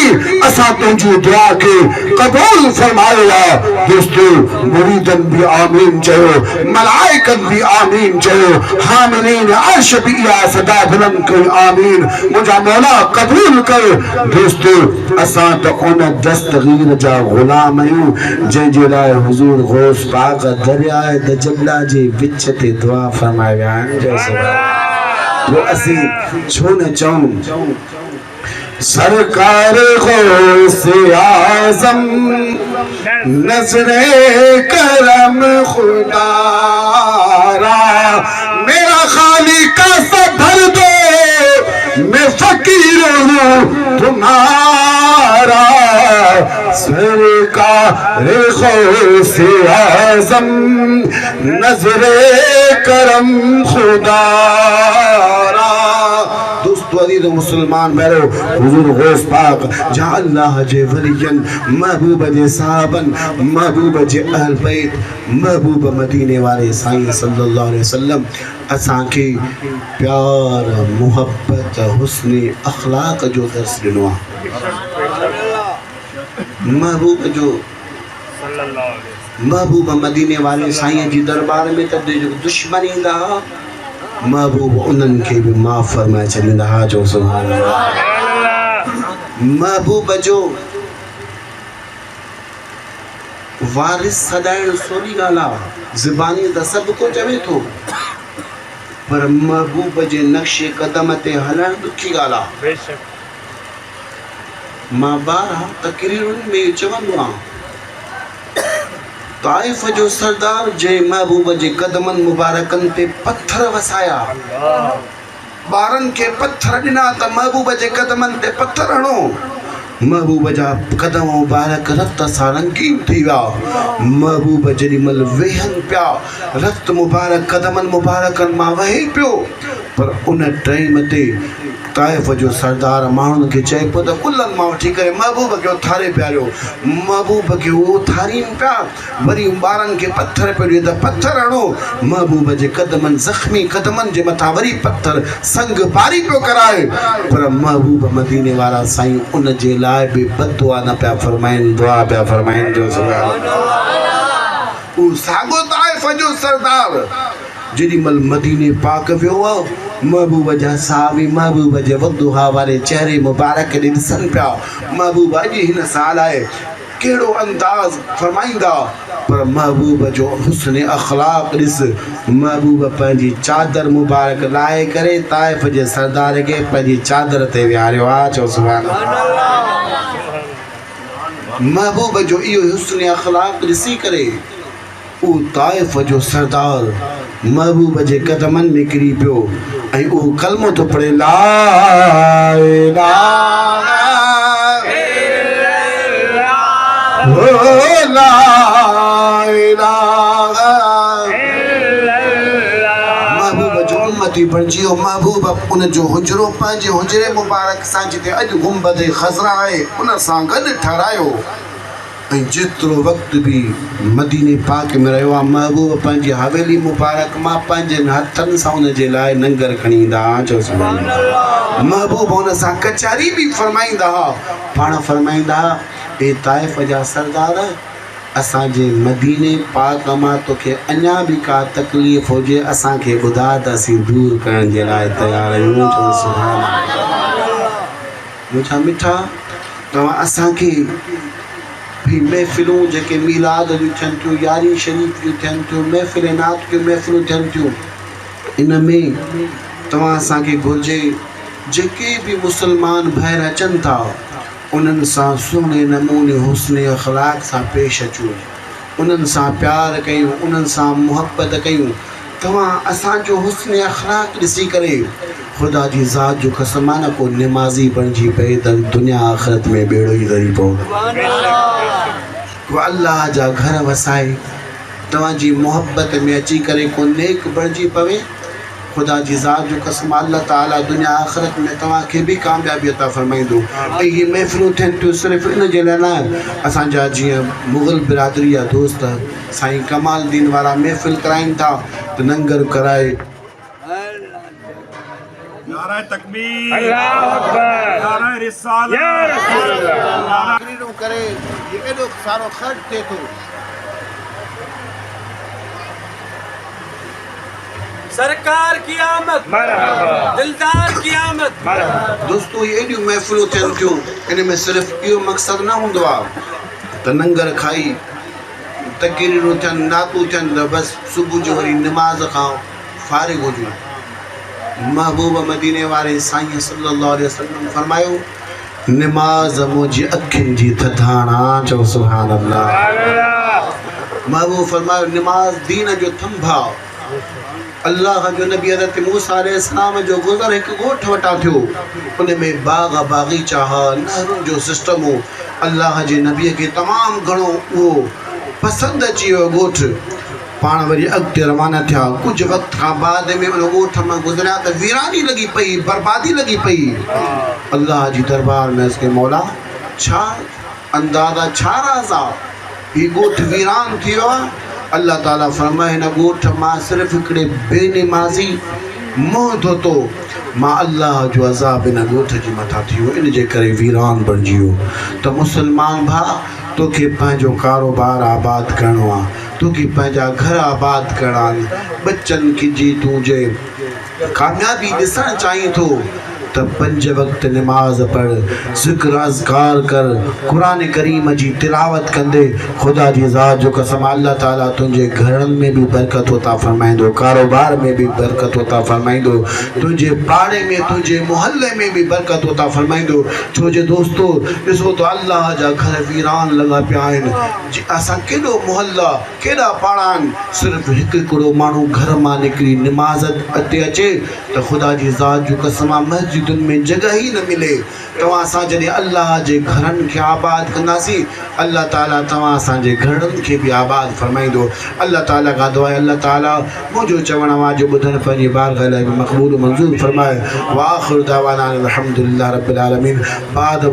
असा तुझी दुआ के कबूल फरमाया दोस्तों मुरीदन भी आमीन चयो मलाइकन भी आमीन चयो हामिलीन अर्श भी या सदा बुलंद कर आमीन मुझा मौला कबूल कर दोस्तों असा तो उन दस्तगीर जा गुलाम आयूं जे जे लाए हुजूर गौस पाक दरियाए दजला जे विच ते दुआ फरमाए विया आहिनि जैसे वो असी छो न चऊं सरकार गौस आज़म नजरे करम खुदारा मेरा खालिका सा भर दो मैं फकीर हूँ तुम्हारा सरकार गौस आज़म नजरे करम खुदारा दोस्तों मुसलमान मेरो हुजूर गौस पाक जहाँ अल्लाह जे वलियन महबूब जे साहबन महबूब जे अहल बैत महबूब मदीने वाले साईं सल्लल्लाहु अलैहि वसल्लम असां के प्यार मोहब्बत हुस्न अखलाक जो दर्स ॾिनो आहे महबूब जो महबूब मदीने वाले साईं जी दरबार में त दुश्मन ईंदा महबूब उन्हनि खे बि माफ़ फरमाए छॾींदा हा जो सुभान अल्लाह महबूब जो वारिस सदाइण सोनी ॻाल्हि आहे ज़ुबानी त सभु को चवे थो पर महबूब जे नक्शे कदम ते हलण ॾुखी ॻाल्हि आहे मां ॿारहां तकरीरुनि में चवंदो आहियां ताइफ जो सरदार जे महबूब जे कदमन मुबारकन ते पत्थर वसाया ॿारनि खे पत्थर ॾिना त महबूब जे कदमन ते पत्थर हणो महबूब जा कदम मुबारक रक्त सां रंगीन थी विया महबूब जेॾी महिल वेहनि पिया रक्त मुबारक कदमनि मुबारकनि मां वहे पियो पर उन टाइम ते ताइफ जो सरदार माण्हुनि खे चए पियो त कुलनि मां वठी करे महबूब खे उथारे पियारियो महबूब खे उहो उथारीनि पिया वरी ॿारनि खे पत्थर पियो ॾिए त पत्थर हणो महबूब जे कदमनि ज़ख़्मी कदमनि जे मथां वरी पत्थर संग बारी पियो कराए पर महबूब मदीने वारा साईं उन जे लाइ बि बददुआ न पिया फरमाइनि दुआ पिया फरमाइनि जो उहो साॻियो ताइफ जो सरदार जेॾी महिल मदीने पाक वियो आहे महबूब जा साहबी महबूब जे वदुहा वारे चेहरे मुबारक ॾे ॾिसनि पिया महबूब अॼु हिन साल आहे कहिड़ो अंदाज़ फरमाईंदा पर महबूब जो हुस्न अखलाक ॾिस महबूब पंहिंजी चादर मुबारक लाहे करे ताइफ जे सरदार खे पंहिंजी चादर ते विहारियो आहे चओ सुभान महबूब जो इहो हुस्न अखलाक ॾिसी करे उहो ताइफ जो सरदार महबूब जे कदमनि में किरी पियो ऐं उहो कलमो थो पढ़े ला इलाहा महबूब जो उम्मती बणिजी वियो महबूब उन जो हुजरो पंहिंजे हुजरे मुबारक सां जिते अॼु गुंबद ख़ज़रा आहे उन सां गॾु ठहिरायो ऐं जेतिरो वक़्तु बि मदीने पाक में रहियो आहे महबूब पंहिंजी हवेली मुबारक मां पंहिंजनि हथनि सां उन जे लाइ लंगर खणी ईंदा हुआ चओ महबूब हुन सां कचहरी बि फरमाईंदा हुआ पाण फरमाईंदा ए ताइफ जा सरदार असांजे मदीने पाक मां तोखे अञा बि का तकलीफ़ हुजे असांखे ॿुधा त असीं दूरि करण जे लाइ तयारु आहियूं चओ सुभान मुंहिंजा मिठा तव्हां असांखे भी महफ़िलूं जेके मीलाद जूं थियनि थियूं यारी शरीफ़ जूं थियनि थियूं महफ़िल नात जूं महफ़िलूं थियनि थियूं इन में तव्हां असांखे घुरिजे जेके बि मुस्लमान ॿाहिरि अचनि था उन्हनि सां सुहिणे नमूने हुस्न अखलाक सां पेश अचूं उन्हनि सां प्यार कयूं उन्हनि सां मुहबत कयूं तव्हां असांजो हुस्न अखलाक ॾिसी करे ख़ुदा जी ज़ात जो कसम आहे न को निमाज़ी बणिजी पए त दुनिया आख़िरत में बेड़ो ई तरी पवंदो। को अल्लाह जा घर वसाए तव्हांजी मोहब्बत में अची करे को नेक बणिजी पवे, ख़ुदा जी ज़ात जो कसम अल्लाह ताला दुनिया आख़िरत में तव्हांखे बि कामयाबी अता फरमाईंदो। ऐं इहे महफ़िलूं थियनि थियूं सिर्फ़ु इन जे लाइ न, असांजा जीअं मुग़ल बिरादरी जा दोस्त साईं कमालदीन वारा महफ़िल कराइनि था त लंगर कराए नारे तकबीर, अल्लाहु अकबर, नारे रिसालत, या रसूल अल्लाह करे ये एॾो सारो ख़र्च थिए थो। सरकार की आमद, दिलदार की आमद। दोस्तों ये एॾियूं महफ़िलूं थियनि थियूं, इन में सिर्फ़ु इहो मक़सदु न हूंदो आहे त लंगर खाई तक़रीरूं थियनि, नातूं थियनि त बसि सुबुह जो वरी निमाज़ खां फ़ारिग़ हुजूं। महबूब मदीने वारे साईं सल्लल्लाहु अलैहि वसल्लम फरमायो, निमाज़ मुंहिंजी अखियुनि जी थधाणा, चओ सुभान अल्लाह। महबूब फरमायो निमाज़ दीन जो थंभा। अल्लाह जो नबी हज़रत मूसा अलैहिस्सलाम जो गुज़र हिकु ॻोठ वटां थियो, उन में बाग़ बाग़ीचा हा, नहरुनि जो सिस्टम हो। अल्लाह जे नबीअ खे तमामु घणो उहो पसंदि अची वियो ॻोठ। पाण वरी अॻिते रवाना थिया। कुझु वक़्त खां बाद में उन ॻोठ मां गुज़रिया त वीरानी लॻी पई, बर्बादी लॻी पई। अल्लाह जी दरबार में इसके मौला छा अंदाज़ा, छा राज़ आहे, हीउ ॻोठ वीरान थी वियो आहे। अल्लाह ताला फरमाए हिन ॻोठ मां सिर्फ़ु हिकिड़े बेनिमाज़ी मुंहुं धोतो, मां अल्लाह जो अज़ाब हिन ॻोठ जे मथां थी वियो, इन जे करे वीरान बणिजी वियो। त मुस्लमान भाउ, तोखे पंहिंजो कारोबार आबाद करिणो आहे, तोखे पंहिंजा घर आबाद करणा आहिनि। बच्चनि खे जी तूं जे कामयाबी ॾिसणु चाहीं थो त 5 वक़्त निमाज़ पढ़, ज़िक्र अज़कार कर, क़ुरान करीम जी तिलावत कंदे ख़ुदा जी ज़ात जो कसम अल्लाह ताला तुंहिंजे घरनि में बि बरकत होता फरमाईंदो, कारोबार में बि बरकत होता फरमाईंदो, तुंहिंजे पाड़े में, तुंहिंजे मोहल्ले में बि बरकत होता फरमाईंदो। छो जे दोस्तो ॾिसो त अल्लाह जा घर वीरान लॻा पिया आहिनि। असां केॾो मोहल्ला, केॾा पाड़ा आहिनि, सिर्फ़ु हिकिड़ो माण्हू घर मां निकिरी निमाज़ ते अचे त ख़ुदा जी ज़ात जो कसम मस्जिद में जगह ही न मिले। तव्हां असां जॾहिं अल्लाह जे घरनि खे आबाद कंदासीं, अल्लाह ताला तव्हां असांजे घरनि खे बि आबाद फरमाईंदो। अल्लाह ताला खां दुआ आहे, अल्लाह ताला मुंहिंजो चवण वाजो ॿुधण पंहिंजी बारगाह लाइ मक़बूल मंज़ूर फरमाए। व आख़िर दावाना अल्हम्दुलिल्लाह रब्बिल आलमीन। बाद